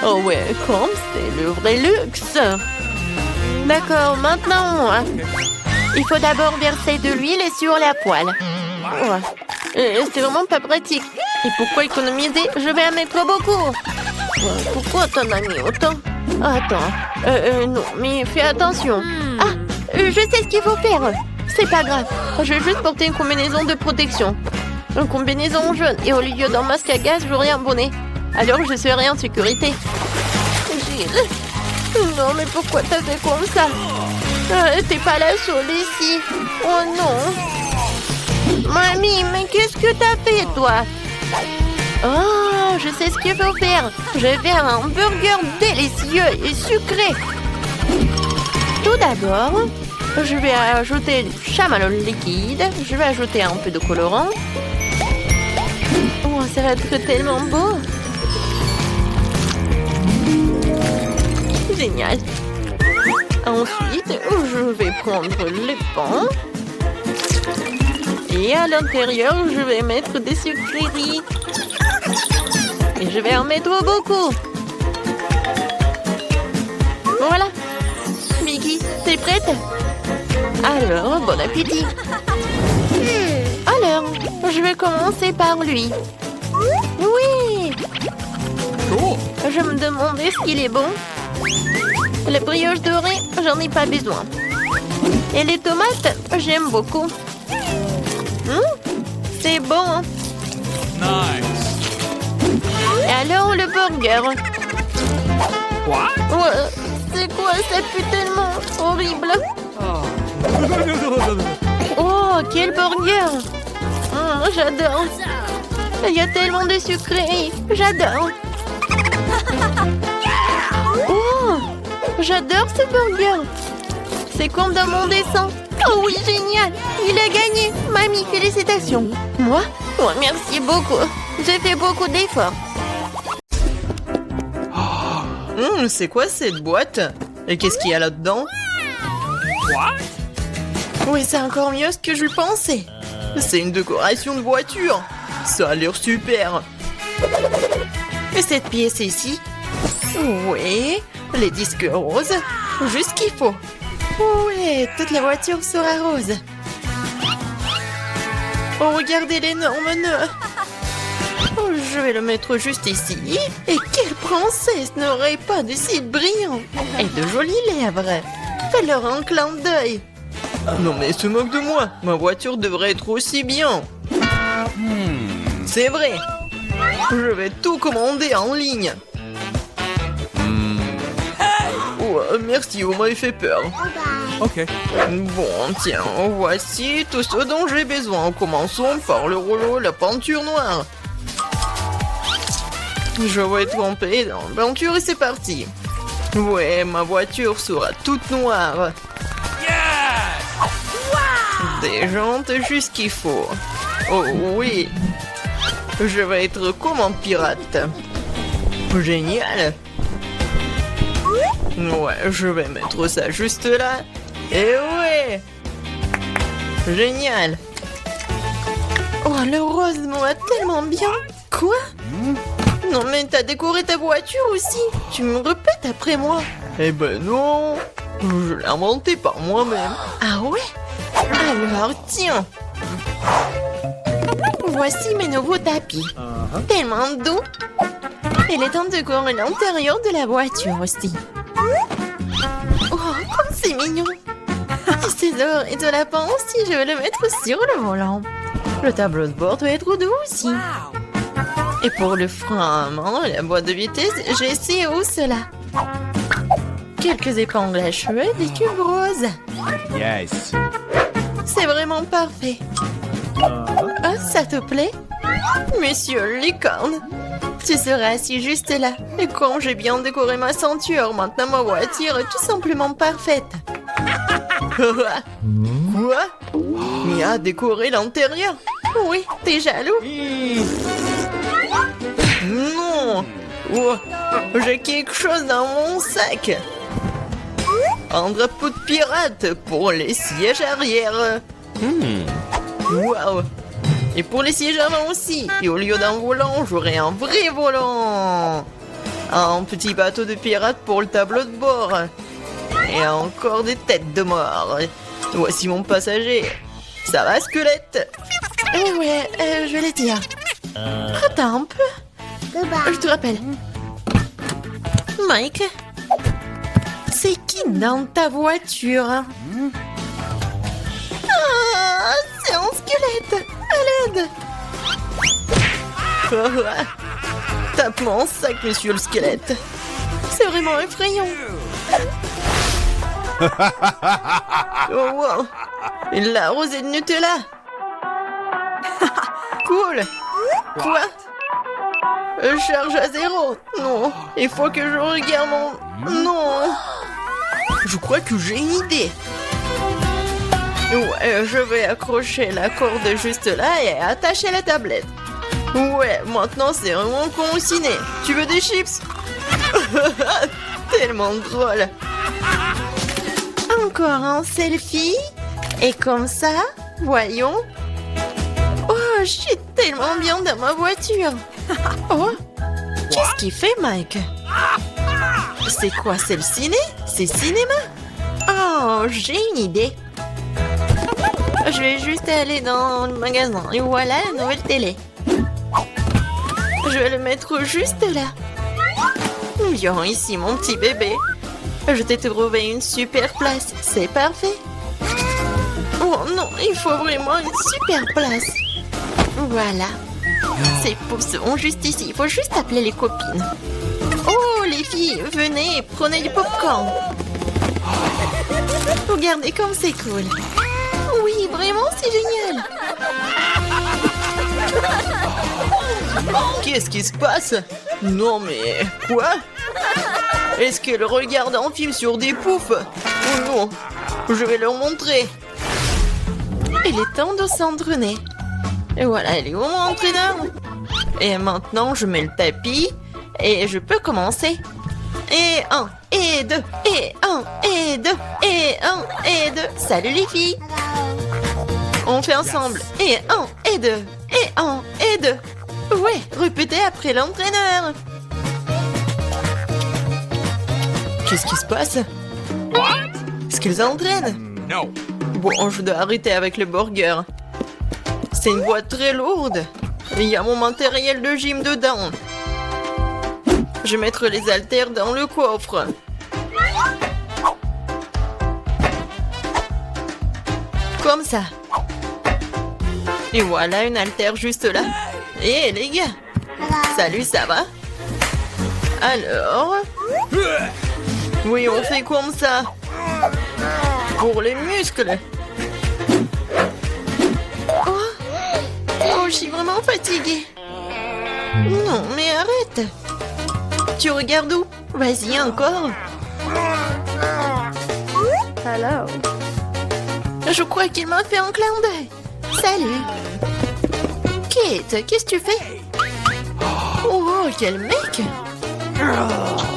Speaker 1: Oh ouais, comme c'est le vrai luxe. D'accord, maintenant, il faut d'abord verser de l'huile sur la poêle. Ouais. C'est vraiment pas pratique. Et pourquoi économiser? Je vais en mettre beaucoup. Pourquoi t'en as mis autant? Attends, non, mais fais attention. Ah, je sais ce qu'il faut faire. C'est pas grave, je vais juste porter une combinaison de protection. Une combinaison jaune et au lieu d'un masque à gaz, j'aurai un bonnet. Alors je serai en sécurité. Gilles. Non, mais pourquoi t'as fait comme ça? T'es pas la seule ici. Oh non. Mamie, mais qu'est-ce que t'as fait, toi? Oh, je sais ce qu'il faut faire. Je vais faire un hamburger délicieux et sucré. Tout d'abord, je vais ajouter du chamallow liquide. Je vais ajouter un peu de colorant. Oh, ça va être tellement beau. Génial. Ensuite, je vais prendre le pain. Et à l'intérieur, je vais mettre des sucreries. Et je vais en mettre beaucoup. Voilà. Vicky, t'es prête? Alors, bon appétit. Alors, je vais commencer par lui. Oui. Je me demandais ce qu'il est bon. La brioche dorée, j'en ai pas besoin. Et les tomates, j'aime beaucoup. C'est bon. Hein?
Speaker 2: Nice.
Speaker 1: Et alors le burger.
Speaker 2: What?
Speaker 1: Ouais, c'est quoi? Ça pue tellement horrible. Oh, quel burger. J'adore. Il y a tellement de sucreries. J'adore. Oh, j'adore ce burger. C'est comme dans mon dessin. Oh oui, génial. Il a gagné. Mamie, félicitations. Moi? Oh, merci beaucoup. J'ai fait beaucoup d'efforts.
Speaker 3: C'est quoi cette boîte? Et qu'est-ce qu'il y a là-dedans?
Speaker 2: What?
Speaker 3: Oui, c'est encore mieux ce que je pensais. C'est une décoration de voiture. Ça a l'air super. Et cette pièce ici? Oui, les disques roses. Juste ce qu'il faut. Ouais, toute la voiture sera rose. Oh, regardez l'énorme nœud. Oh, je vais le mettre juste ici. Et quelle princesse n'aurait pas de cils brillants et de jolies lèvres? Fais-leur un clin d'œil. Non mais se moque de moi. Ma voiture devrait être aussi bien. C'est vrai. Je vais tout commander en ligne. Oh, merci, vous m'avez fait peur.
Speaker 2: Ok.
Speaker 3: Bon, tiens, voici tout ce dont j'ai besoin. Commençons par le rouleau, la peinture noire. Je vais tremper dans la peinture et c'est parti. Ouais, ma voiture sera toute noire. Des jantes juste qu'il faut. Oh oui. Je vais être comme un pirate. Génial. Ouais, je vais mettre ça juste là. Et ouais. Génial. Oh, le rose me va tellement bien. Quoi? Non mais t'as décoré ta voiture aussi. Tu me répètes après moi. Eh ben non. Je l'ai inventé par moi-même. Ah ouais? Alors tiens. Voici mes nouveaux tapis. Tellement doux. Il est temps de décorer l'intérieur de la voiture aussi. Oh, comme c'est mignon. Du César et de la pince si je vais le mettre sur le volant. Le tableau de bord doit être doux aussi. Et pour le frein à main et la boîte de vitesse, j'ai essayé où cela. Quelques épingles à cheveux et des tubes roses.
Speaker 2: Yes.
Speaker 3: C'est vraiment parfait. Ah, ça te plaît? Monsieur Licorne, tu seras assis juste là. Et quand j'ai bien décoré ma ceinture, maintenant ma voiture est tout simplement parfaite. Quoi? Mia a décoré l'intérieur? Oui, t'es jaloux? Non! Oh, j'ai quelque chose dans mon sac. Un drapeau de pirate pour les sièges arrière. Waouh! Et pour les sièges avant aussi. Et au lieu d'un volant, j'aurai un vrai volant. Un petit bateau de pirate pour le tableau de bord. Et encore des têtes de mort. Voici mon passager. Ça va, squelette? Ouais, je vais les dire. Attends un peu. Je te rappelle. Mike, c'est qui dans ta voiture? Ah, c'est un squelette. À l'aide. Tape mon sac, monsieur le squelette. C'est vraiment effrayant. Oh wow. La rosée de Nutella. Cool. Quoi? Charge à 0. Non. Il faut que je regarde mon... Non. Je crois que j'ai une idée. Ouais, je vais accrocher la corde juste là et attacher la tablette. Ouais, maintenant c'est vraiment consigné. Tu veux des chips? Tellement drôle. Encore un selfie. Et comme ça, voyons. Oh, je suis tellement bien dans ma voiture. Oh, qu'est-ce qu'il fait, Mike? C'est quoi, c'est le ciné? C'est cinéma? Oh, j'ai une idée. Je vais juste aller dans le magasin. Et voilà la nouvelle télé. Je vais le mettre juste là. Viens ici, mon petit bébé. Je t'ai trouvé une super place. C'est parfait. Oh non, il faut vraiment une super place. Voilà. Ces poufs sont juste ici. Il faut juste appeler les copines. Oh, les filles, venez, prenez du popcorn. Regardez comme c'est cool. Oui, vraiment, c'est génial. Qu'est-ce qui se passe? Non, mais... Quoi? Est-ce qu'elle regarde un film sur des poufs? Oh non, je vais leur montrer. Il est temps de s'entraîner. Et voilà, elle est où mon entraîneur? Et maintenant, je mets le tapis et je peux commencer. Et 1, et 2, et 1, et 2, et 1, et 2. Salut les filles. On fait ensemble. Et 1, et 2, et 1, et 2. Ouais, répétez après l'entraîneur. Qu'est-ce qui se passe? Est-ce qu'ils entraînent?
Speaker 2: No.
Speaker 3: Bon, je dois arrêter avec le burger. C'est une boîte très lourde. Et il y a mon matériel de gym dedans. Je vais mettre les haltères dans le coffre. Comme ça. Et voilà une haltère juste là. Et les gars. Salut, ça va? Alors? Oui, on fait comme ça. Pour les muscles. Oh, je suis vraiment fatiguée. Non, mais arrête. Tu regardes où? Vas-y, encore.
Speaker 1: Hello.
Speaker 3: Je crois qu'il m'a fait un clin d'œil. Salut. Kate, qu'est-ce que tu fais? Oh, quel mec.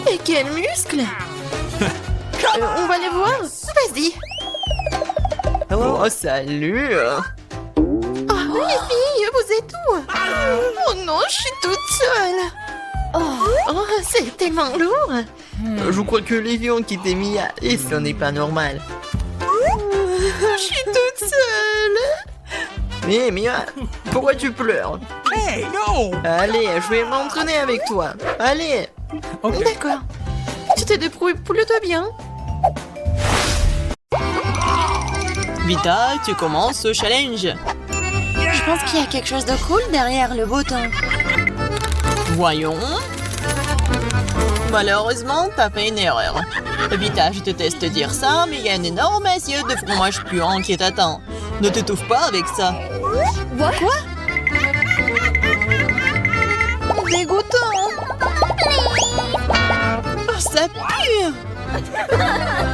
Speaker 3: Et quel muscle. On va les voir. Vas-y. Oh, salut. Oh, les filles, vous êtes où? Oh non, je suis toute seule. Oh, c'est tellement lourd. Je crois que les filles ont quitté Mia et ce n'est pas normal. Je suis toute seule. Mais Mia, pourquoi tu pleures?
Speaker 2: Hey, no.
Speaker 3: Allez, je vais m'entraîner avec toi. Allez.
Speaker 2: Ok.
Speaker 3: D'accord. Tu te débrouilles plutôt bien. Vita, tu commences ce challenge.
Speaker 1: Je pense qu'il y a quelque chose de cool derrière le bouton.
Speaker 3: Voyons. Malheureusement, t'as fait une erreur. Vita, je te teste dire ça, mais il y a un énorme assiette de fromage puant qui t'attend. Ne t'étouffe pas avec ça.
Speaker 1: Quoi? Dégoûtant.
Speaker 3: Oh, ça pue.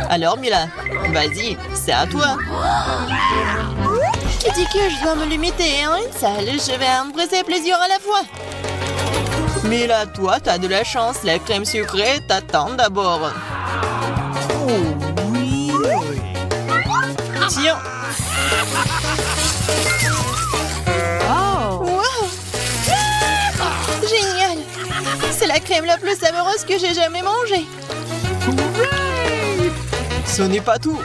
Speaker 3: Alors, Mila, vas-y, c'est à toi.
Speaker 1: Qui dit que je dois me limiter à une seule? Je vais embrasser plusieurs à la fois.
Speaker 3: Mila, toi, t'as de la chance. La crème sucrée t'attend d'abord. Tiens.
Speaker 1: Wow! Génial! C'est la crème la plus savoureuse que j'ai jamais mangée.
Speaker 3: Ce n'est pas tout.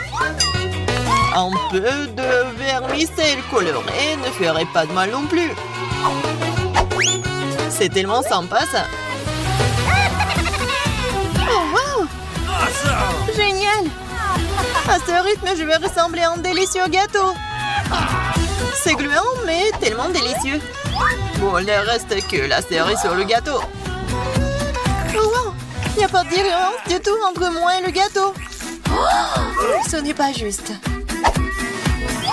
Speaker 3: Un peu de vermicelle colorée ne ferait pas de mal non plus. C'est tellement sympa, ça.
Speaker 1: Oh, wow! Génial! À ce rythme, je vais ressembler à un délicieux gâteau.
Speaker 3: C'est gluant, mais tellement délicieux. Bon, il ne reste que la cerise sur le gâteau.
Speaker 1: Oh, wow! Il n'y a pas de différence du tout entre moi et le gâteau. Ce n'est pas juste.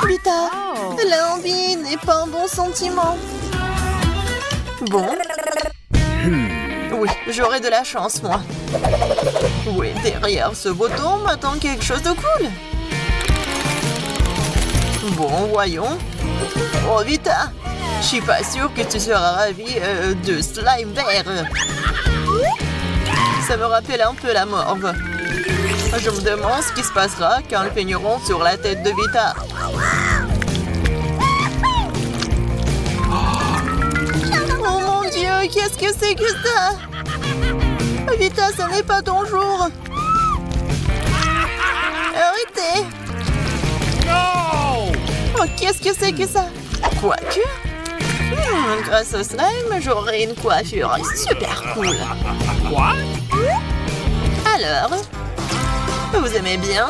Speaker 1: Vita, l'envie n'est pas un bon sentiment.
Speaker 3: Bon. Oui, j'aurai de la chance, moi. Oui, derrière ce bouton m'attend quelque chose de cool. Bon, voyons. Oh, Vita, je suis pas sûre que tu seras ravie de slime vert. Ça me rappelle un peu la morve. Je me demande ce qui se passera quand le peigneront sur la tête de Vita.
Speaker 1: Oh mon Dieu, qu'est-ce que c'est que ça? Vita, ce n'est pas ton jour. Arrêtez. Oh, qu'est-ce que c'est que ça?
Speaker 3: Quoique, grâce au slime, j'aurai une coiffure super cool.
Speaker 2: Quoi?
Speaker 3: Alors, vous aimez bien?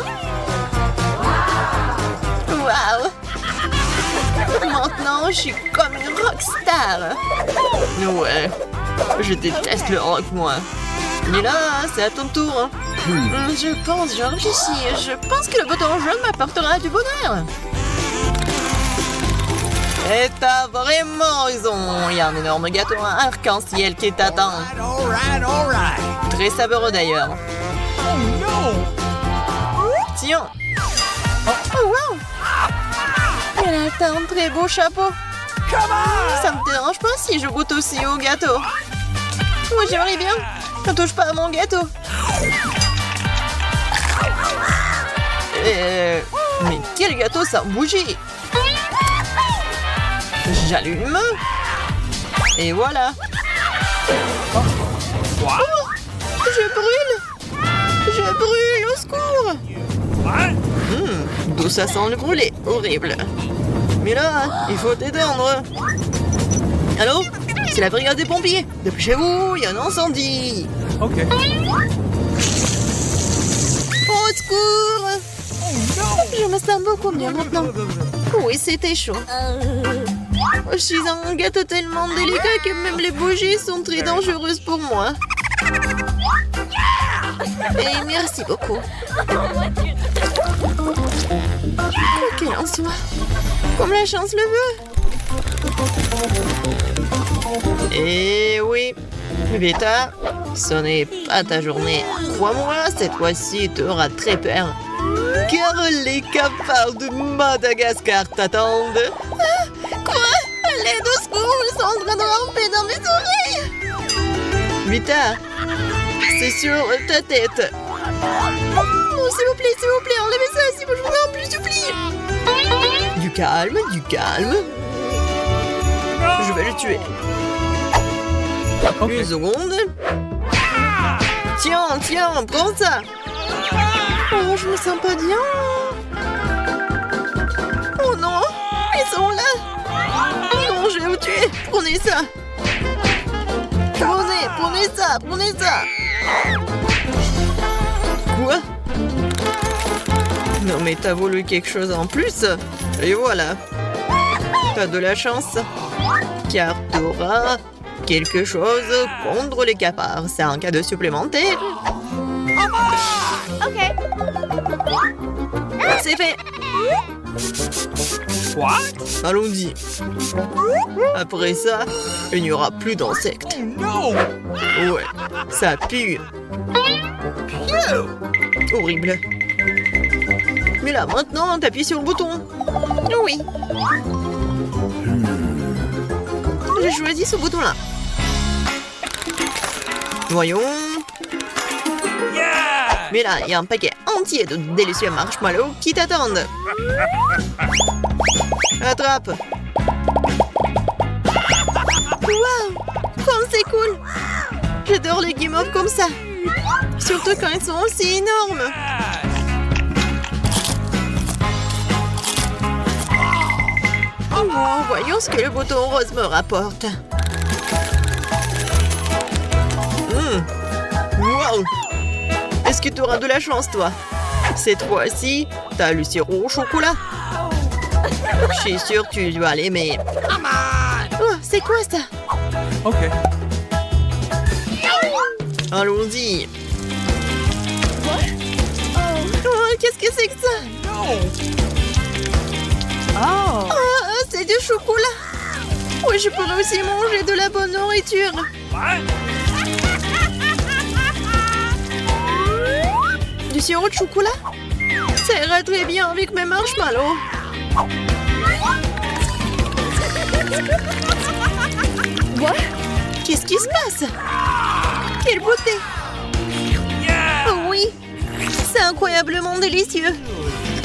Speaker 3: Waouh! Maintenant, je suis comme une rockstar. Ouais, je déteste le rock, moi. Mais là, c'est à ton tour. Je réfléchis. Je pense que le bouton jaune m'apportera du bonheur. Et t'as vraiment raison. Il y a un énorme gâteau arc-en-ciel qui t'attend.
Speaker 2: Alright.
Speaker 3: Très savoureux d'ailleurs.
Speaker 2: Oh no!
Speaker 3: Tiens.
Speaker 1: Oh, wow! Elle a un très beau chapeau.
Speaker 2: Come on!
Speaker 1: Ça me dérange pas si je goûte aussi au gâteau. Oui, j'aimerais bien. Ne touche pas à mon gâteau.
Speaker 3: Mais quel gâteau sans bougie! J'allume. Et voilà.
Speaker 2: Quoi?
Speaker 1: Je brûle. Je brûle, au secours.
Speaker 2: What?
Speaker 3: D'où ça sent le brûlé. Horrible. Mais là, il faut t'éteindre. Allô? C'est la brigade des pompiers. Dépêchez-vous, il y a un incendie.
Speaker 2: Ok.
Speaker 1: Au secours. Je me sens beaucoup mieux maintenant. Oui, c'était chaud. Je suis un gâteau tellement délicat que même les bougies sont très dangereuses pour moi. Et merci beaucoup. Quoi qu'il en soit, comme la chance le veut.
Speaker 3: Et oui, Vita, ce n'est pas ta journée. Crois-moi, cette fois-ci, tu auras très peur. Car les cafards de Madagascar t'attendent.
Speaker 1: Quoi? Les deux secours, ils sont en train de ramper dans mes oreilles.
Speaker 3: Vita, c'est sur ta tête.
Speaker 1: Oh, s'il vous plaît, enlevez ça, si je vous en plus supplie.
Speaker 3: Du calme, du calme. Je vais le tuer. Une seconde. Tiens, prends ça.
Speaker 1: Oh, je me sens pas bien. Oh non, ils sont là. Oh non, je vais vous tuer. Prenez ça. Prenez ça.
Speaker 3: Quoi? Non mais t'as voulu quelque chose en plus. Et voilà. T'as de la chance. Car t'auras quelque chose contre les cafards. C'est un cadeau supplémentaire.
Speaker 1: Ok.
Speaker 3: C'est fait.
Speaker 2: What?
Speaker 3: Allons-y. Après ça, il n'y aura plus d'insectes.
Speaker 2: No!
Speaker 3: Ouais, ça pue. Horrible. Mais là, maintenant, t'appuies sur le bouton.
Speaker 1: Oui.
Speaker 3: J'ai choisi ce bouton-là. Voyons.
Speaker 2: Yeah!
Speaker 3: Mais là, il y a un paquet entier de délicieux marshmallows qui t'attendent. Attrape. Waouh, comme c'est cool. J'adore les guimauves comme ça. Surtout quand ils sont aussi énormes. Bon, voyons ce que le bouton rose me rapporte. Wow! Est-ce que tu auras de la chance, toi? Cette fois-ci, t'as le sirop au chocolat. Je suis sûre que tu vas l'aimer. Oh, c'est quoi ça?
Speaker 2: Ok.
Speaker 3: Allons-y. Oh, qu'est-ce que c'est que ça?
Speaker 2: No!
Speaker 1: Oh.
Speaker 3: Oh, c'est du chocolat. Oui, je pourrais aussi manger de la bonne nourriture.
Speaker 2: What?
Speaker 3: Du sirop de chocolat? Ça ira très bien avec mes marshmallows.
Speaker 1: Quoi?
Speaker 3: Qu'est-ce qui se passe? Quelle beauté!
Speaker 2: Yeah!
Speaker 3: Oh oui! C'est incroyablement délicieux!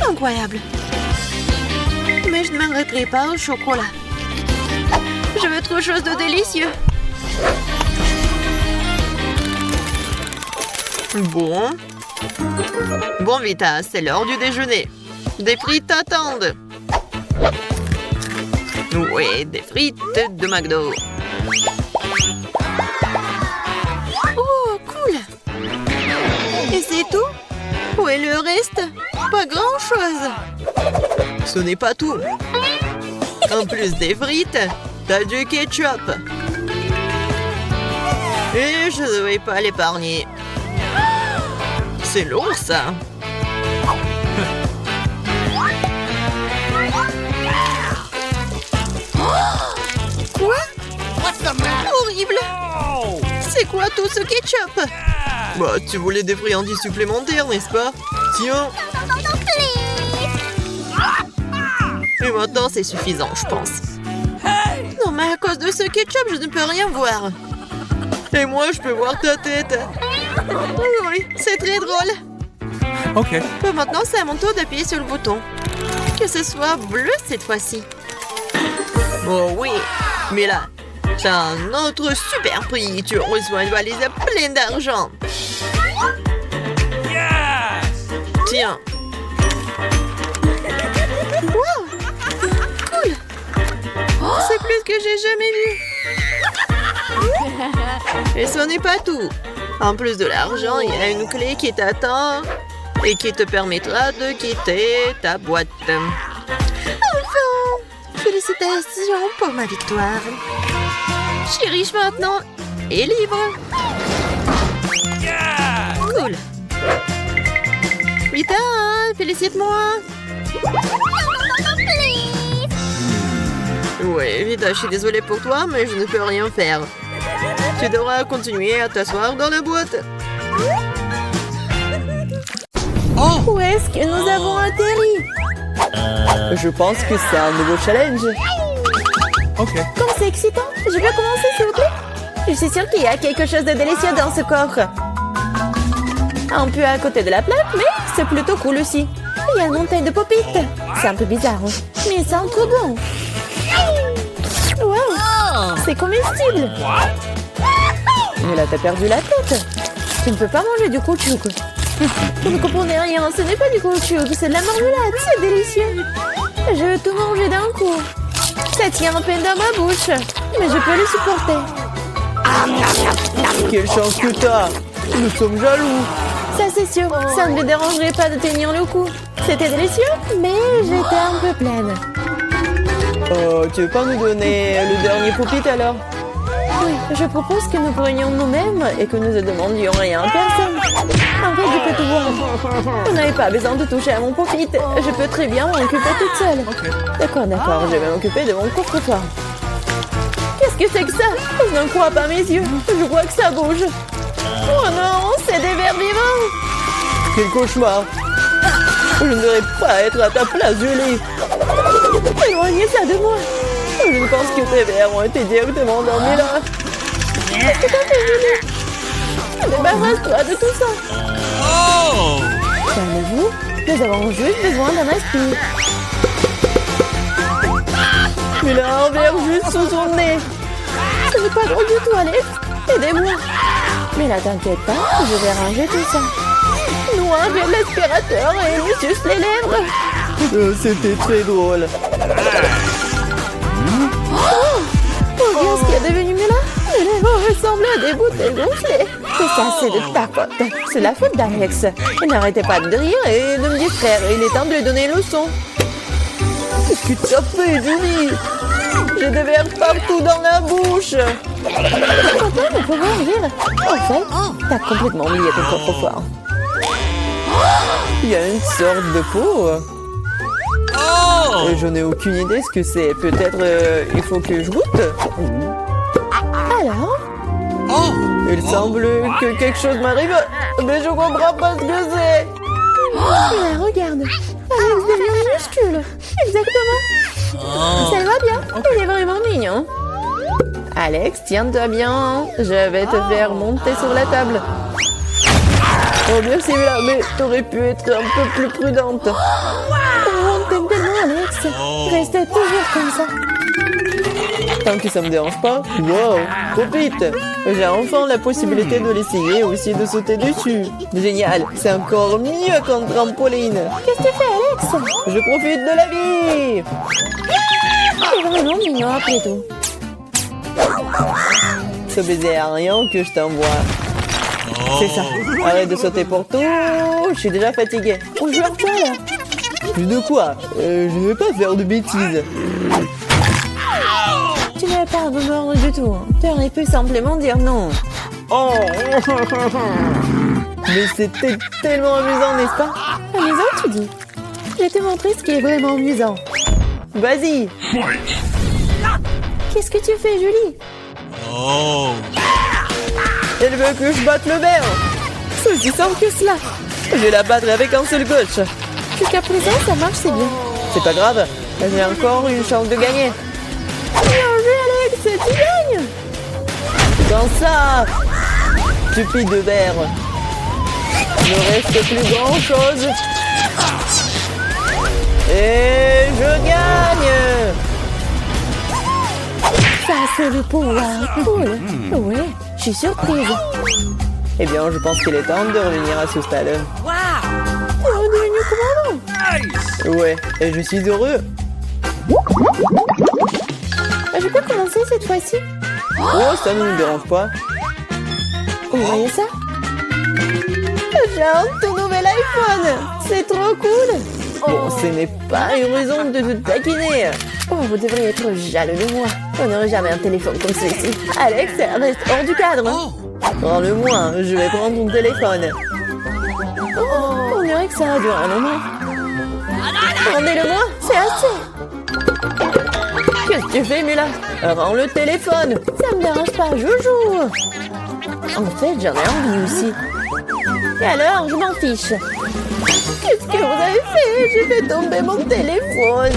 Speaker 3: Incroyable! Mais je ne m'arrêterai pas au chocolat. Je veux autre chose de délicieux. Bon. Bon, Vita, c'est l'heure du déjeuner. Des frites t'attendent. Oui, des frites de McDo. Oh, cool. Et c'est tout? Où est le reste? Pas grand-chose. Ce n'est pas tout. En plus des frites, t'as du ketchup. Et je ne vais pas l'épargner. C'est lourd, ça. Quoi?
Speaker 2: What's the matter?
Speaker 3: Horrible.
Speaker 2: Oh!
Speaker 3: C'est quoi tout ce ketchup? Bah, tu voulais des friandises supplémentaires, n'est-ce pas? Tiens. Et maintenant, c'est suffisant, je pense.
Speaker 2: Hey!
Speaker 3: Non, mais à cause de ce ketchup, je ne peux rien voir. Et moi, je peux voir ta tête. Oui, c'est très drôle.
Speaker 2: Ok.
Speaker 3: Bah, maintenant, c'est à mon tour d'appuyer sur le bouton. Que ce soit bleu cette fois-ci. Oh oui, mais là, t'as un autre super prix. Tu reçois une valise pleine d'argent.
Speaker 2: Yes!
Speaker 3: Tiens. Wow, cool. C'est plus que j'ai jamais vu. Et ce n'est pas tout. En plus de l'argent, il y a une clé qui t'attend et qui te permettra de quitter ta boîte. Enfin, félicitations pour ma victoire. Je suis riche maintenant et libre.
Speaker 2: Yeah!
Speaker 3: Cool. Vita, félicite-moi. Ouais, Vita, je suis désolée pour toi, mais je ne peux rien faire. Tu devras continuer à t'asseoir dans la boîte.
Speaker 2: Oh!
Speaker 1: Où est-ce que nous avons atterri?
Speaker 3: Je pense que c'est un nouveau challenge.
Speaker 2: Ok.
Speaker 1: Comme c'est excitant. Je peux commencer, s'il vous plaît? Je suis sûre qu'il y a quelque chose de délicieux dans ce coffre. Un peu à côté de la plaque, mais c'est plutôt cool aussi. Il y a une montagne de pop-it. C'est un peu bizarre, hein, mais ça sent trop bon. Wow, c'est comestible.
Speaker 2: What?
Speaker 1: Mais là, t'as perdu la tête. Tu ne peux pas manger du caoutchouc. Vous ne comprenez rien, ce n'est pas du caoutchouc, c'est de la marmelade, c'est délicieux. Je veux tout manger d'un coup. Ça tient à peine dans ma bouche, mais je peux le supporter.
Speaker 3: Quelle chance que t'as. Nous sommes jaloux.
Speaker 4: Ça c'est sûr, ça ne me dérangerait pas de tenir le coup. C'était délicieux, mais j'étais un peu pleine.
Speaker 3: Oh, tu veux pas nous donner le dernier pop-it alors?
Speaker 4: Oui, je propose que nous prenions nous-mêmes et que nous ne demandions rien à personne. En fait, je peux tout voir. Vous n'avez pas besoin de toucher à mon pop-it. Je peux très bien m'en occuper toute seule. D'accord, je vais m'occuper de mon coffre-fort. Qu'est-ce que c'est que ça? Je n'en crois pas mes yeux. Je vois que ça bouge. Oh non, c'est des vers vivants.
Speaker 3: Quel cauchemar! Je ne devrais pas être à ta place, Julie!
Speaker 4: Éloignez ça de moi.
Speaker 3: Je ne pense que tes vers ont été directement endormis là!
Speaker 4: Qu'est-ce que t'as fait, Julie? Débarrasse-toi de tout ça. Calmez-vous, nous avons juste besoin d'un aspire.
Speaker 3: Il a un verre juste sous son nez!
Speaker 4: Ce n'est pas drôle du tout, Alex. Aidez-moi. Mais là, t'inquiète pas, je vais ranger tout ça. Nous, avec l'aspirateur et nous suce les lèvres.
Speaker 3: C'était très drôle!
Speaker 4: Oh, regarde ce qui est devenu là. Les lèvres ressemblent à des bouteilles gonflées. Tout ça, c'est de ta faute. C'est la faute d'Alex. Il n'arrêtait pas de rire et de me distraire. Il est temps de lui donner une leçon.
Speaker 3: Qu'est-ce que tu as fait, Julie? J'ai des verres partout dans la bouche!
Speaker 4: Pourquoi ne pouvons rire? En fait, t'as complètement oublié ton coffre-fort.
Speaker 3: Il y a une sorte de peau. Et je n'ai aucune idée ce que c'est. Peut-être il faut que je goûte.
Speaker 4: Alors?
Speaker 3: Il semble que quelque chose m'arrive, mais je comprends pas ce que c'est.
Speaker 4: Là, regarde. Alex devient minuscule. Exactement. Ça va bien. Il est vraiment mignon.
Speaker 3: Alex, tiens-toi bien. Je vais te faire monter sur la table. Oh merci, mais t'aurais pu être un peu plus prudente.
Speaker 4: On t'aime tellement, Alex. Reste toujours comme ça.
Speaker 3: Tant que ça me dérange pas. Wow, trop vite. J'ai enfin la possibilité de l'essayer et aussi de sauter dessus. Génial, c'est encore mieux qu'un trampoline.
Speaker 4: Qu'est-ce que tu fais, Alex?
Speaker 3: Je profite de la vie.
Speaker 4: C'est vraiment mignon après tout.
Speaker 3: Ce baiser aérien que je t'envoie. C'est ça. Arrête de sauter pour tout. Je suis déjà fatiguée.
Speaker 4: On joue à quoi, là?
Speaker 3: Plus de quoi? Je ne vais pas faire de bêtises.
Speaker 4: Tu n'avais pas à me mordre du tout. Tu aurais pu simplement dire non.
Speaker 3: Oh. Mais c'était tellement amusant, n'est-ce pas?
Speaker 4: Amusant, tu dis? Je vais te montrer ce qui est vraiment amusant.
Speaker 3: Vas-y.
Speaker 4: Qu'est-ce que tu fais, Julie?
Speaker 3: Elle veut que je batte le verre. C'est aussi simple que cela. Je vais la battre avec un seul coach.
Speaker 4: Jusqu'à présent, ça marche, c'est bien.
Speaker 3: C'est pas grave. J'ai encore une chance de gagner.
Speaker 4: Bien joué, Alex, tu gagnes.
Speaker 3: Dans ça, stupide de verre. Il ne reste plus grand chose. Et je gagne.
Speaker 4: Ça, c'est le pouvoir. Cool. Ouais, je suis surprise.
Speaker 3: Eh bien, je pense qu'il est temps de revenir à ce stade.
Speaker 4: Tu es redevenu commandant.
Speaker 3: Ouais, et je suis heureux.
Speaker 4: Je peux commencer cette fois-ci?
Speaker 3: Oh, ça ne nous dérange pas.
Speaker 4: Vous voyez ça?
Speaker 3: J'ai un tout nouvel iPhone. C'est trop cool. Bon, ce n'est pas une raison de te taquiner.
Speaker 4: Oh, vous devriez être jaloux de moi. On n'aurait jamais un téléphone comme celui-ci.
Speaker 3: Alex, reste hors du cadre. Prends-le-moi, je vais prendre ton téléphone.
Speaker 4: Oh, on dirait que ça a duré un moment.
Speaker 3: Rendez-le-moi,
Speaker 4: C'est assez.
Speaker 3: Qu'est-ce que tu fais, Mila? Rends le téléphone.
Speaker 4: Ça me dérange pas, joujou.
Speaker 3: En fait, j'en ai envie aussi.
Speaker 4: Et alors, je m'en fiche.
Speaker 3: Qu'est-ce que vous avez fait? J'ai fait tomber mon téléphone.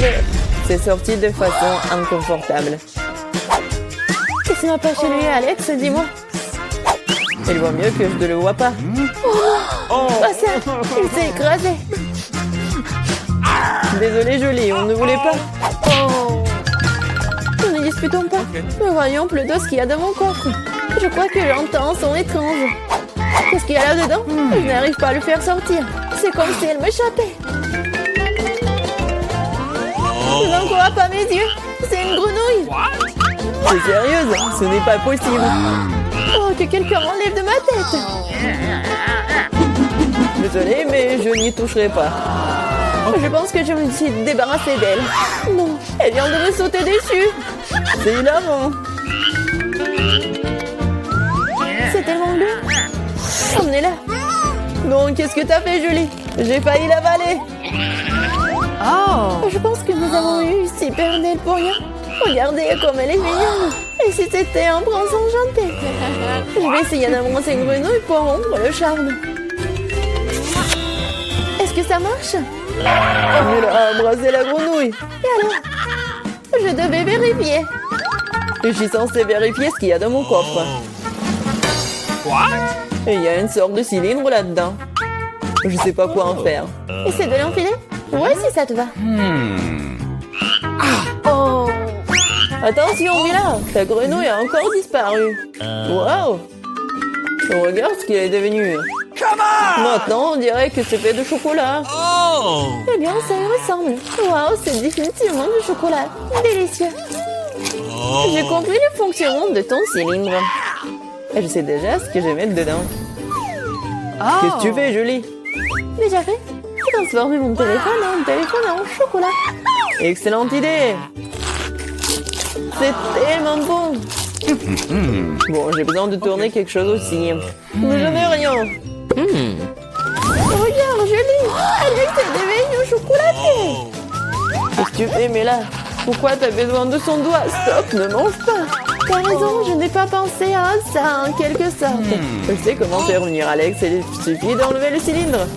Speaker 3: C'est sorti de façon inconfortable.
Speaker 4: Qu'est-ce qui m'a pas chez lui, Alex? Dis-moi.
Speaker 3: Il vaut mieux que je ne le vois pas.
Speaker 4: Oh, pas ça. Il s'est écrasé.
Speaker 3: Désolé, Jolie, on ne voulait pas.
Speaker 4: Oh. Ne disputons pas. Mais voyons plutôt ce qu'il y a dans mon coffre. Je crois que j'entends un son étrange. Qu'est-ce qu'il y a là-dedans? Je n'arrive pas à le faire sortir. C'est comme si elle m'échappait. Je n'en crois pas mes yeux. C'est une grenouille.
Speaker 3: C'est sérieuse? Ce n'est pas possible.
Speaker 4: Oh, que quelqu'un m'enlève de ma tête. Désolée, mais je n'y toucherai pas. Je pense que je me suis débarrassée d'elle. Non, elle vient de me sauter dessus. C'est hilarant. C'est tellement bleu. Emmenez-la. Non, qu'est-ce que t'as fait, Julie? J'ai failli l'avaler.
Speaker 1: Oh.
Speaker 4: Je pense que nous avons eu super belle pour rien. Regardez comme elle est mignonne. Et si c'était un prince enchanté? Je vais essayer d'embrasser une grenouille pour rompre le charme. Est-ce que ça marche? Elle a embrassé la grenouille. Et alors? Je devais vérifier. Je suis censée vérifier ce qu'il y a dans mon coffre.
Speaker 2: What?
Speaker 4: Et il y a une sorte de cylindre là-dedans. Je sais pas quoi en faire. Essaie de l'enfiler? Ouais, si ça te va. Oh! Attention, Mila! Ta grenouille a encore disparu. Waouh! Regarde ce qu'il est devenu. Maintenant, on dirait que c'est fait de chocolat.
Speaker 2: Oh!
Speaker 4: Eh bien, ça y ressemble. Waouh, c'est définitivement du chocolat. Délicieux. J'ai compris le fonctionnement de ton cylindre. Et je sais déjà ce que je vais mettre dedans. Qu'est-ce que tu fais, Julie? Déjà fait? J'ai transformé mon téléphone en chocolat. Excellente idée. C'est tellement bon. Bon, j'ai besoin de tourner quelque chose aussi. Mais je n'ai rien. Regarde, Julie. Alex est devenu chocolaté. Qu'est-ce que tu fais, Mela? Pourquoi t'as besoin de son doigt? Stop, ne mange pas. T'as raison, je n'ai pas pensé à ça en quelque sorte. Je sais comment faire revenir Alex, il suffit d'enlever le cylindre.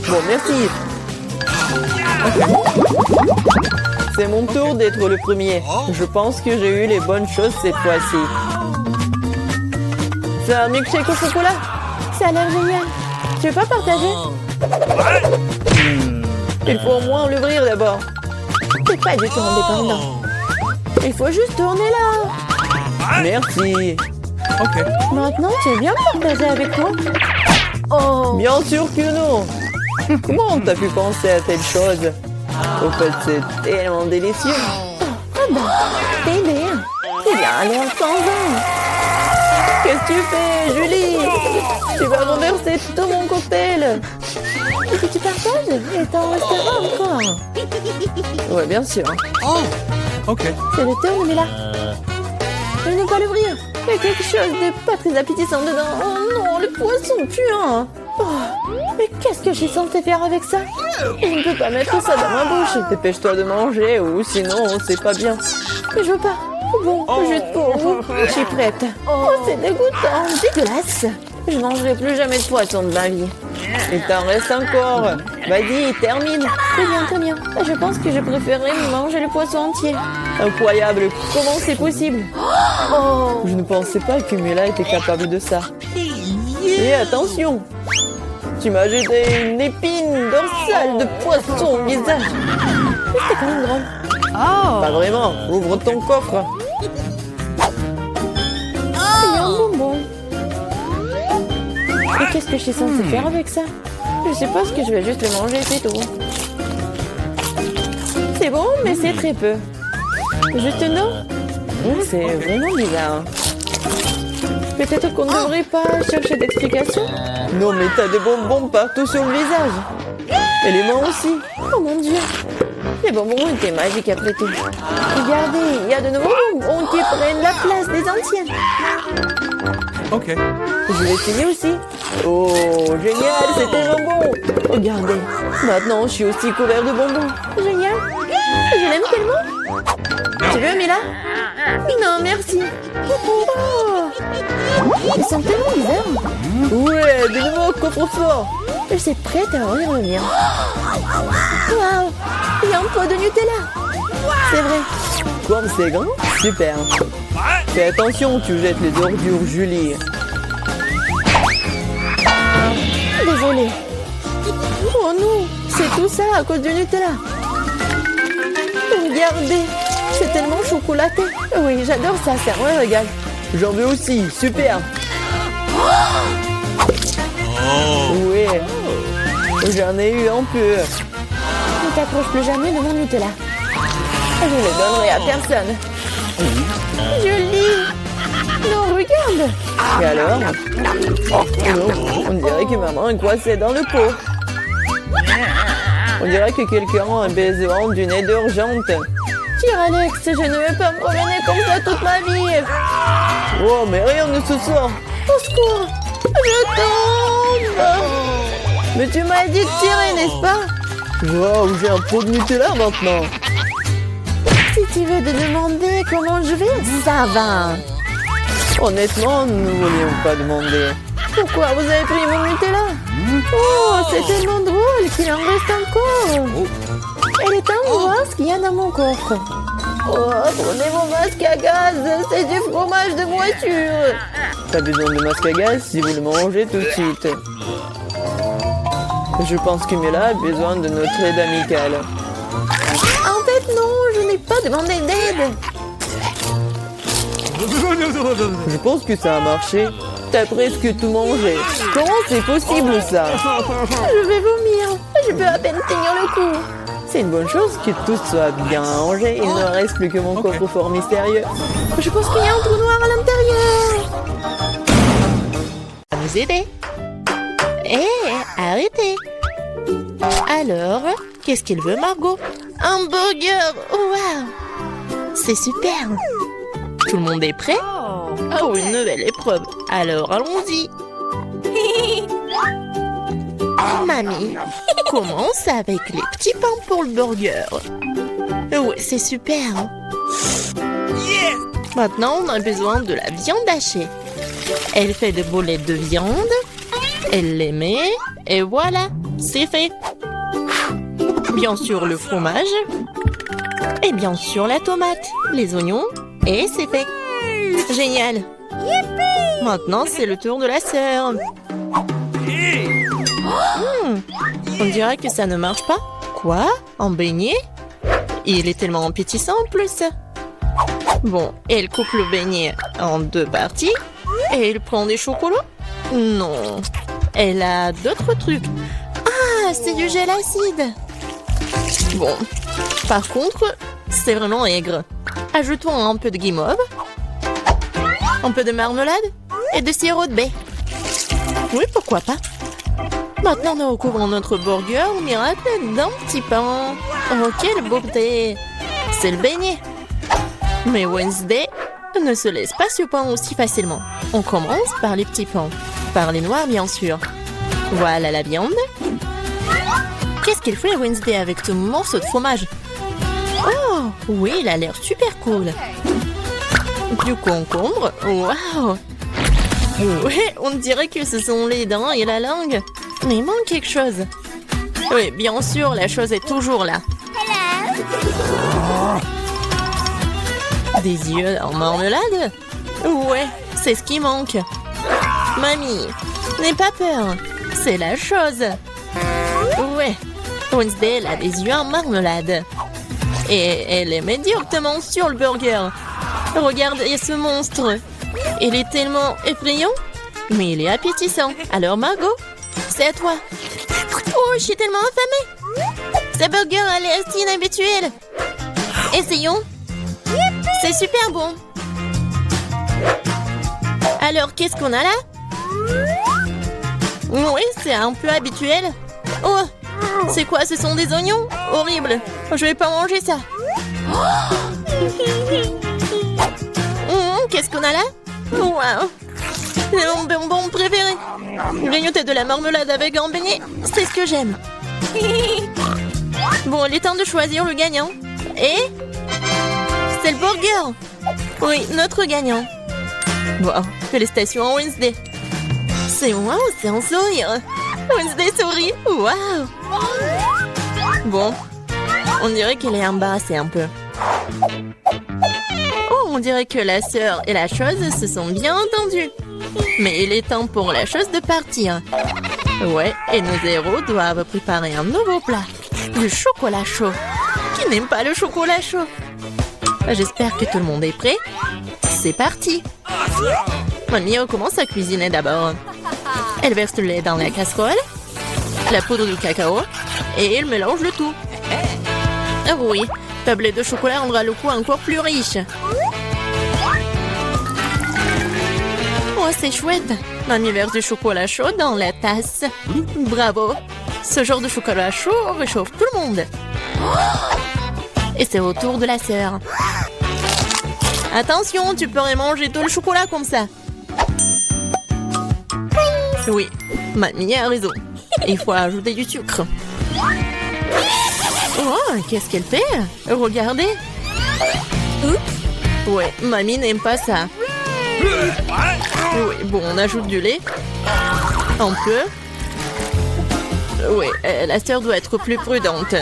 Speaker 4: Bon, merci. C'est mon tour d'être le premier. Je pense que j'ai eu les bonnes choses cette fois-ci. C'est un milkshake au chocolat. Ça a l'air génial. Tu veux pas partager? Il faut au moins l'ouvrir d'abord. C'est pas du tout indépendant. Il faut juste tourner là. Merci.
Speaker 2: Ok.
Speaker 4: Maintenant, tu veux bien partager avec moi? Oh. Bien sûr que non. Comment t'as pu penser à telle chose? Au fait, c'est tellement délicieux. Ah bah, bébé. C'est bien à l'air sans âme. Qu'est-ce que tu fais, Julie? Tu vas renverser tout mon cocktail. Est-ce que tu partages? Et t'en resteras encore? Ouais, bien sûr.
Speaker 2: Oh! Ok.
Speaker 4: C'est le tour, Mila. Je ne peux pas l'ouvrir. Il y a quelque chose de pas très appétissant dedans. Oh non, le poisson puant. Oh, mais qu'est-ce que je suis censée faire avec ça? Je ne peux pas mettre ça dans ma bouche. Dépêche-toi de manger ou sinon c'est pas bien. Mais je veux pas. Bon, juste pour vous. Je suis prête. Oh, c'est dégoûtant. Dégueulasse. Je ne mangerai plus jamais de poisson de ma vie. Il t'en reste encore. Vas-y, termine. Très bien. Je pense que je préférerais manger le poisson entier. Incroyable. Comment c'est possible? Oh. Je ne pensais pas que Mila était capable de ça. Et attention. Tu m'as jeté une épine dorsale de poisson au visage. Mais c'était quand même drôle.
Speaker 1: Oh.
Speaker 4: Pas vraiment. Ouvre ton coffre. Il y a un bonbon. Et qu'est-ce que je suis censée faire avec ça? Je suppose que je vais juste le manger, c'est tout. C'est bon, mais c'est très peu. Juste une eau? C'est vraiment bizarre. Peut-être qu'on ne devrait pas chercher d'explications? Non, mais t'as des bonbons partout sur le visage. Et les mains aussi. Oh mon Dieu. Les bonbons étaient magiques après tout. Regardez, il y a de nouveaux bonbons qui prennent la place des anciens.
Speaker 2: Ok.
Speaker 4: Je vais essayer aussi. Oh, génial, c'est tellement bon. Regardez, maintenant je suis aussi couvert de bonbons. Génial. Je l'aime tellement. Tu veux, Mila? Non, merci. Oh. Ils sont tellement bizarres. Ouais, de nouveau coffre-fort. Je suis prête à ouvrir le mien. Waouh, il y a un pot de Nutella. C'est vrai. Comme c'est grand, super. Fais attention, tu jettes les ordures, Julie. Désolée. Oh non, c'est tout ça à cause du Nutella. Regardez, c'est tellement chocolaté. Oui, j'adore ça, c'est un vrai régal. J'en veux aussi, super. Oui, j'en ai eu un peu. Ne t'approche plus jamais de mon Nutella. Je ne le donnerai à personne. Julie, Non, regarde. Et alors? Oh, on dirait que maman est coincée dans le pot. On dirait que quelqu'un a besoin d'une aide urgente. Tire, Alex, je ne vais pas me promener comme ça toute ma vie. Oh, mais rien ne se sort. Au secours. Je tombe. Mais tu m'as dit de tirer, n'est-ce pas? Wow, j'ai un pot de Nutella maintenant. Si tu veux te demander comment je vais, ça va. Honnêtement, nous ne voulions pas demander. Pourquoi vous avez pris mon Nutella? Oh, c'est tellement drôle qu'il en reste encore. Elle est ambroise qu'il y a dans mon coffre. Oh, prenez mon masque à gaz, c'est du fromage de voiture. Pas besoin de masque à gaz si vous le mangez tout de suite. Je pense que Mila a besoin de notre aide amicale. En fait, non, je n'ai pas demandé d'aide. Je pense que ça a marché. T'as presque tout mangé. Comment c'est possible ça? Je vais vomir. Je peux à peine tenir le coup. C'est une bonne chose que tout soit bien rangé. Il ne reste plus que mon coffre-fort mystérieux. Je pense qu'il y a un trou noir à l'intérieur. À nous aider. Hé, arrêtez. Alors, qu'est-ce qu'il veut, Margot? Un burger. Waouh. C'est super. Tout le monde est prêt? Oh, une nouvelle épreuve. Alors, allons-y. Mamie, commence avec les petits pains pour le burger. Ouais, c'est super. Maintenant, on a besoin de la viande hachée. Elle fait des boulettes de viande. Elle les met. Et voilà, c'est fait. Bien sûr, le fromage. Et bien sûr, la tomate, les oignons. Et c'est fait. Génial. Maintenant, c'est le tour de la sœur. On dirait que ça ne marche pas. Quoi? Un beignet? Il est tellement appétissant en plus. Bon, elle coupe le beignet en 2 parties. Et elle prend des chocolats? Non. Elle a d'autres trucs. Ah, c'est du gel acide. Bon, par contre, c'est vraiment aigre. Ajoutons un peu de guimauve, un peu de marmelade et de sirop de baie. Oui, pourquoi pas. Maintenant, nous recouvrons notre burger au miracle d'un petit pain. Oh, quelle beauté! C'est le beignet. Mais Wednesday ne se laisse pas surprendre aussi facilement. On commence par les petits pains. Par les noirs, bien sûr. Voilà la viande. Qu'est-ce qu'il fait Wednesday avec ce morceau de fromage? Oh, oui, il a l'air super cool. Du concombre. Waouh! Oui, on dirait que ce sont les dents et la langue. Mais il manque quelque chose. Oui, bien sûr, la chose est toujours là. Des yeux en marmelade? Ouais, c'est ce qui manque. Mamie, n'aie pas peur. C'est la chose. Ouais, Wednesday, elle a des yeux en marmelade. Et elle les met directement sur le burger. Regardez ce monstre. Il est tellement effrayant, mais il est appétissant. Alors Margot, c'est à toi. Oh, je suis tellement affamée. Ce burger a l'air si inhabituel. Essayons. C'est super bon. Alors, qu'est-ce qu'on a là? Oui, c'est un peu habituel. Oh, c'est quoi? Ce sont des oignons? Horrible. Je vais pas manger ça. Qu'est-ce qu'on a là? Wow. C'est mon bonbon préféré. Grignoter de la marmelade avec un beignet, c'est ce que j'aime. Bon, il est temps de choisir le gagnant. Et c'est le burger. Oui, notre gagnant. Wow, félicitations à Wednesday. C'est un sourire. Wednesday sourit. Wow. Bon, on dirait qu'elle est embarrassée un peu. Oh, on dirait que la sœur et la chose se sont bien entendues. Mais il est temps pour la chose de partir. Ouais, et nos héros doivent préparer un nouveau plat. Du chocolat chaud. Qui n'aime pas le chocolat chaud? J'espère que tout le monde est prêt. C'est parti. Mamie commence à cuisiner d'abord. Elle verse le lait dans la casserole, la poudre de cacao, et elle mélange le tout. Ah oui, tablette de chocolat rendra le goût encore plus riche.
Speaker 1: Oh, c'est chouette. Mamie verse du chocolat chaud dans la tasse. Bravo. Ce genre de chocolat chaud réchauffe tout le monde. Et c'est au tour de la sœur. Attention, tu pourrais manger tout le chocolat comme ça. Oui, mamie a raison. Il faut ajouter du sucre. Oh, qu'est-ce qu'elle fait? Regardez. Ouais, mamie n'aime pas ça. Oui, bon, on ajoute du lait. Un peu. Oui, la sœur doit être plus prudente.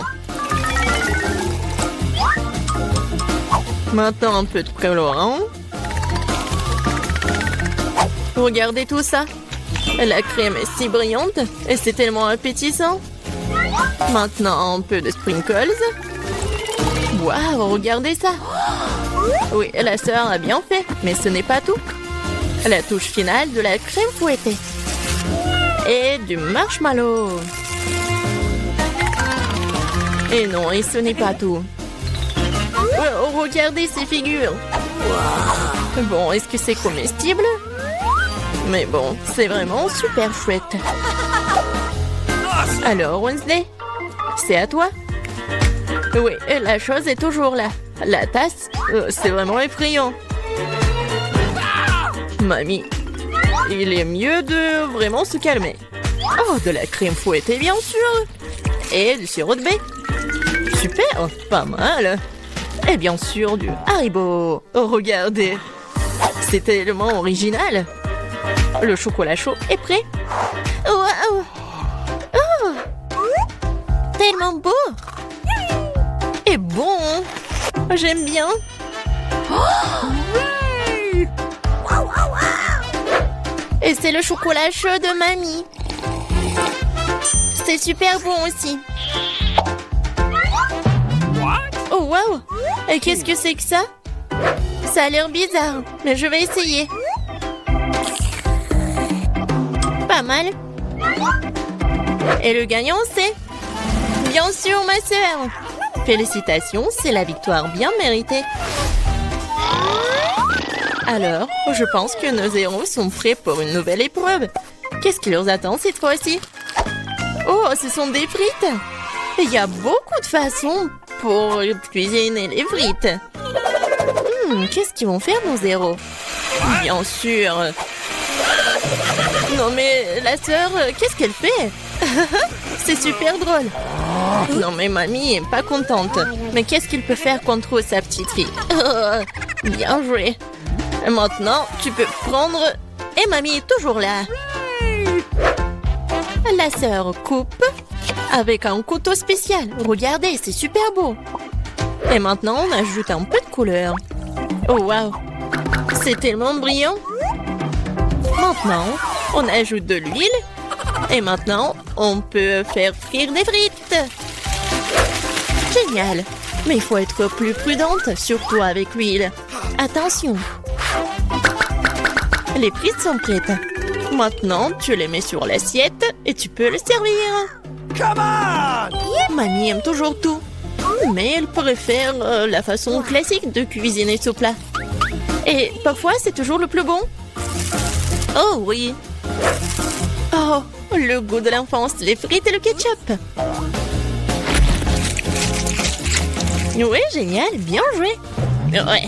Speaker 1: Maintenant, un peu de colorant. Regardez tout ça. La crème est si brillante et c'est tellement appétissant. Maintenant, un peu de sprinkles. Waouh, regardez ça. Oui, la sœur a bien fait, mais ce n'est pas tout. La touche finale de la crème fouettée. Et du marshmallow. Et non, et ce n'est pas tout. Oh, regardez ces figures. Bon, est-ce que c'est comestible? Mais bon, c'est vraiment super chouette. Alors, Wednesday, c'est à toi. Oui, la chose est toujours là. La tasse, c'est vraiment effrayant. Mamie, il est mieux de vraiment se calmer. Oh, de la crème fouettée, bien sûr. Et du sirop de baie. Super, pas mal. Et bien sûr, du Haribo. Oh, regardez. C'est tellement original. Le chocolat chaud est prêt. Wow. Oh, tellement beau. Et bon. J'aime bien. Et c'est le chocolat chaud de mamie. C'est super bon aussi. Oh, wow. Et qu'est-ce que c'est que ça? Ça a l'air bizarre, mais je vais essayer. Pas mal. Et le gagnant, c'est... Bien sûr, ma sœur. Félicitations, c'est la victoire bien méritée. Alors, je pense que nos héros sont prêts pour une nouvelle épreuve. Qu'est-ce qui leur attend cette fois-ci? Oh, ce sont des frites. Il y a beaucoup de façons pour cuisiner les frites. Qu'est-ce qu'ils vont faire, nos héros? Bien sûr. Non mais, la sœur, qu'est-ce qu'elle fait? C'est super drôle. Non mais mamie est pas contente. Mais qu'est-ce qu'il peut faire contre sa petite fille? Bien joué. Maintenant, tu peux prendre... Et mamie est toujours là. La sœur coupe avec un couteau spécial. Regardez, c'est super beau. Et maintenant, on ajoute un peu de couleur. Oh, waouh. C'est tellement brillant. Maintenant, on ajoute de l'huile. Et maintenant, on peut faire frire des frites. Génial. Mais il faut être plus prudente, surtout avec l'huile. Attention. Les frites sont prêtes. Maintenant, tu les mets sur l'assiette et tu peux le servir.
Speaker 2: Come on!
Speaker 1: Mamie aime toujours tout. Mais elle préfère la façon classique de cuisiner ce plat. Et parfois, c'est toujours le plus bon. Oh oui. Oh, le goût de l'enfance, les frites et le ketchup. Oui, génial, bien joué. Ouais,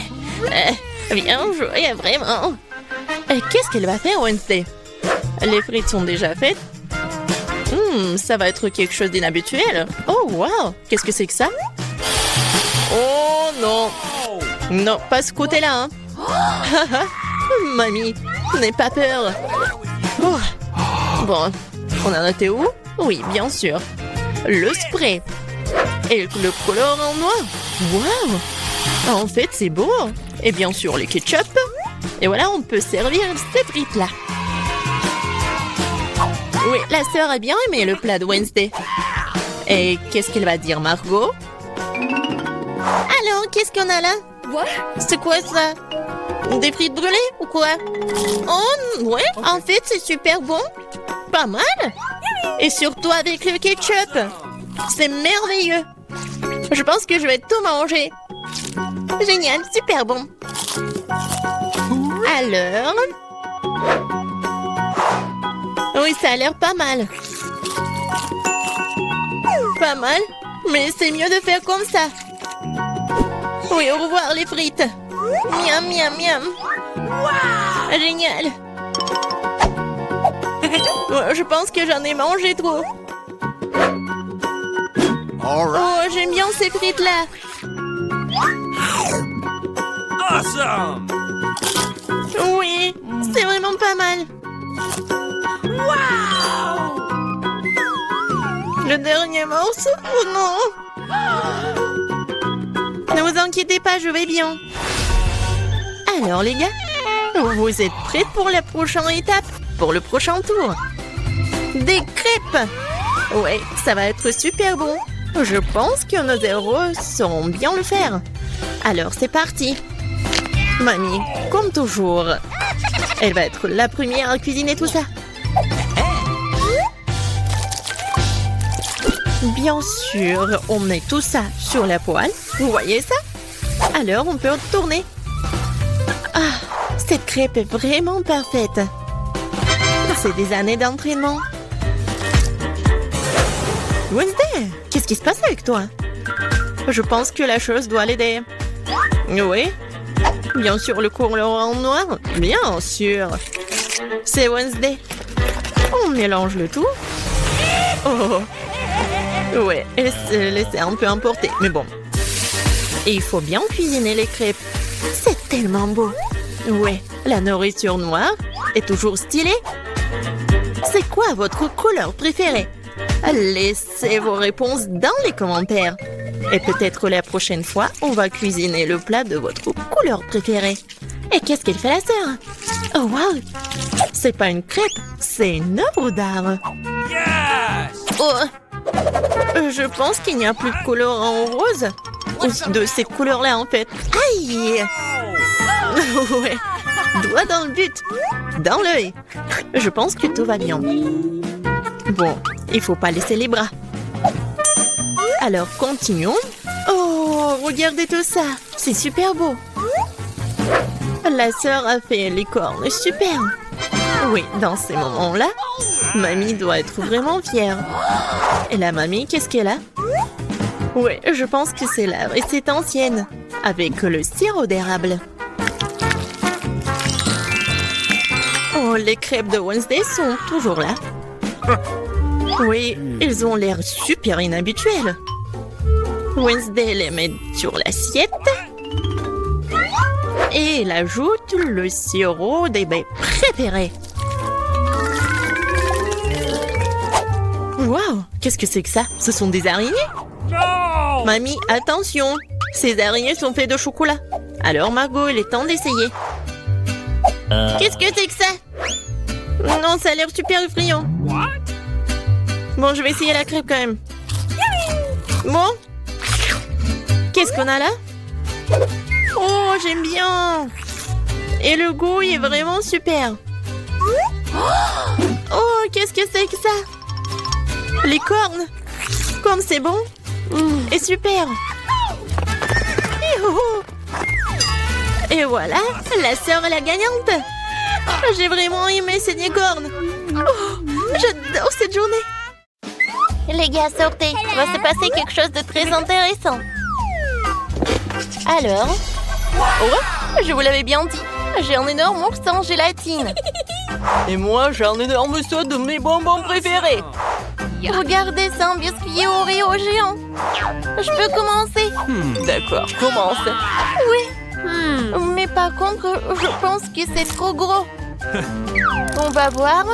Speaker 1: bien joué, vraiment. Qu'est-ce qu'elle va faire, Wednesday? Les frites sont déjà faites. Ça va être quelque chose d'inhabituel. Oh, wow, qu'est-ce que c'est que ça? Oh non. Non, pas ce côté-là. Hein. Mamie, n'aie pas peur. Oh. Bon, on a noté où? Oui, bien sûr. Le spray. Et le colorant noir. Waouh! En fait, c'est beau. Et bien sûr, le ketchup. Et voilà, on peut servir ces frites-là. Oui, la sœur a bien aimé le plat de Wednesday. Et qu'est-ce qu'elle va dire, Margot? Alors, qu'est-ce qu'on a là? C'est quoi ça? Des frites brûlées ou quoi? Oh, ouais, en fait, c'est super bon. Pas mal. Et surtout avec le ketchup. C'est merveilleux. Je pense que je vais tout manger. Génial, super bon. Alors, Oui, ça a l'air pas mal. Pas mal, mais c'est mieux de faire comme ça. Oui, au revoir les frites. Miam, miam, miam. Génial. Je pense que j'en ai mangé trop. Oh, j'aime bien ces frites-là.
Speaker 2: Awesome!
Speaker 1: Oui, c'est vraiment pas mal. Le dernier morceau? Oh non! Ne vous inquiétez pas, je vais bien. Alors les gars, vous êtes prêts pour la prochaine étape? Pour le prochain tour? Des crêpes! Ouais, ça va être super bon. Je pense que nos héros sauront bien le faire. Alors c'est parti. Mamie, comme toujours, elle va être la première à cuisiner tout ça. Bien sûr, on met tout ça sur la poêle. Vous voyez ça? Alors, on peut tourner. Ah, cette crêpe est vraiment parfaite. C'est des années d'entraînement. Wednesday, qu'est-ce qui se passe avec toi? Je pense que la chose doit l'aider. Oui? Bien sûr, le colorant noir? Bien sûr. C'est Wednesday. On mélange le tout. Oh! Ouais, elle s'est laissée un peu emporter, mais bon. Et il faut bien cuisiner les crêpes. C'est tellement beau. Ouais, la nourriture noire est toujours stylée. C'est quoi votre couleur préférée? Laissez vos réponses dans les commentaires. Et peut-être la prochaine fois, on va cuisiner le plat de votre couleur préférée. Et qu'est-ce qu'elle fait la sœur? Oh wow! C'est pas une crêpe, c'est une œuvre d'art.
Speaker 2: Yes!
Speaker 1: Oh! Je pense qu'il n'y a plus de colorant rose. Ou de ces couleurs-là, en fait. Aïe! Ouais. Doigt dans le but. Dans l'œil. Je pense que tout va bien. Bon, il faut pas laisser les bras. Alors, continuons. Oh, regardez tout ça. C'est super beau. La sœur a fait les cornes. Super. Oui, dans ces moments-là, mamie doit être vraiment fière. Et la mamie, qu'est-ce qu'elle a? Oui, je pense que c'est la recette ancienne, avec le sirop d'érable. Oh, les crêpes de Wednesday sont toujours là. Oui, ils ont l'air super inhabituels. Wednesday les met sur l'assiette. Et elle ajoute le sirop des baies préférés. Waouh, qu'est-ce que c'est que ça? Ce sont des araignées?
Speaker 2: No!
Speaker 1: Mamie, attention, ces araignées sont faites de chocolat. Alors Margot, il est temps d'essayer. Qu'est-ce que c'est que ça? Non, ça a l'air super effrayant. Bon, je vais essayer la crêpe quand même. Bon. Qu'est-ce qu'on a là? Oh, j'aime bien. Et le goût est vraiment super. Oh, qu'est-ce que c'est que ça? Les cornes. Comme c'est bon. Et super. Et voilà, la sœur est la gagnante. J'ai vraiment aimé ces cornes. Oh, j'adore cette journée. Les gars, sortez. Il va se passer quelque chose de très intéressant. Alors, oh, je vous l'avais bien dit. J'ai un énorme ours en gélatine. Et moi, j'ai un énorme saut de mes bonbons préférés. Regardez, c'est un biscuit Oreo géant. Je peux commencer? D'accord, commence. Oui. Mais par contre, je pense que c'est trop gros. On va voir.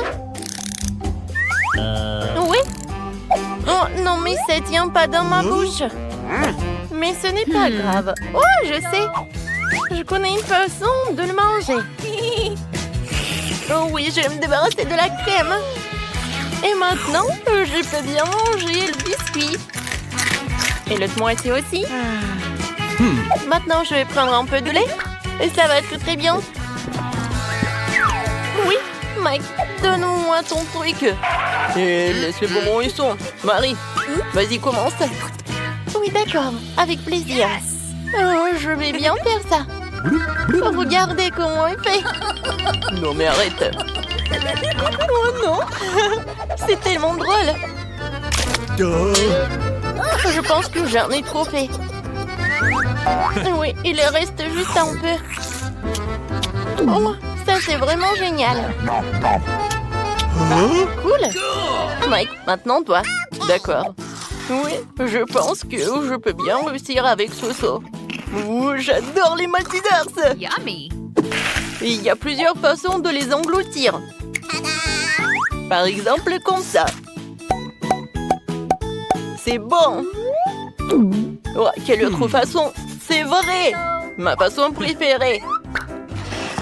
Speaker 1: Oui. Oh, non, mais ça tient pas dans ma bouche. Mais ce n'est pas grave. Oh, je sais. Je connais une façon de le manger. Oh oui, je vais me débarrasser de la crème. Et maintenant, je peux bien manger le biscuit. Et l'autre moitié aussi. Maintenant, je vais prendre un peu de lait. Et ça va être très bien. Oui, Mike, donne-moi ton truc. Et laisse le bonbon et son. Marie, vas-y, commence. Oui, d'accord, avec plaisir. Oh, je vais bien faire ça. Regardez comment il fait.
Speaker 3: Non mais arrête.
Speaker 1: Oh non. C'est tellement drôle. Je pense que j'en ai trop fait. Oui, il reste juste un peu. Oh, ça c'est vraiment génial. Cool. Mike, maintenant toi.
Speaker 3: D'accord.
Speaker 1: Oui, je pense que je peux bien réussir avec ce saut.
Speaker 3: Ouh, j'adore les Maltesers.
Speaker 5: Yummy.
Speaker 1: Il y a plusieurs façons de les engloutir.
Speaker 3: Par exemple comme ça.
Speaker 1: C'est bon. Oh, quelle autre façon? C'est vrai. Ma façon préférée.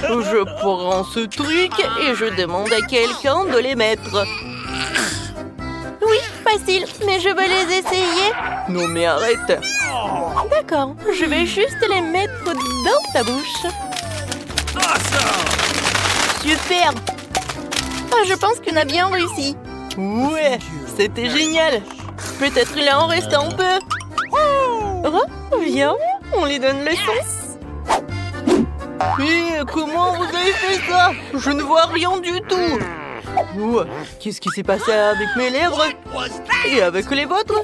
Speaker 1: Je prends ce truc et je demande à quelqu'un de les mettre. Oui, facile, mais je veux les essayer.
Speaker 3: Non mais arrête.
Speaker 1: D'accord, je vais juste les mettre dans ta bouche.
Speaker 2: Awesome!
Speaker 1: Super. Ah, je pense qu'on a bien réussi.
Speaker 3: Ouais, c'était génial.
Speaker 1: Peut-être il en reste un peu. Oh, viens, on lui donne le sens.
Speaker 3: Mais comment vous avez fait ça? Je ne vois rien du tout. Ouh, qu'est-ce qui s'est passé avec mes lèvres? Et avec les vôtres?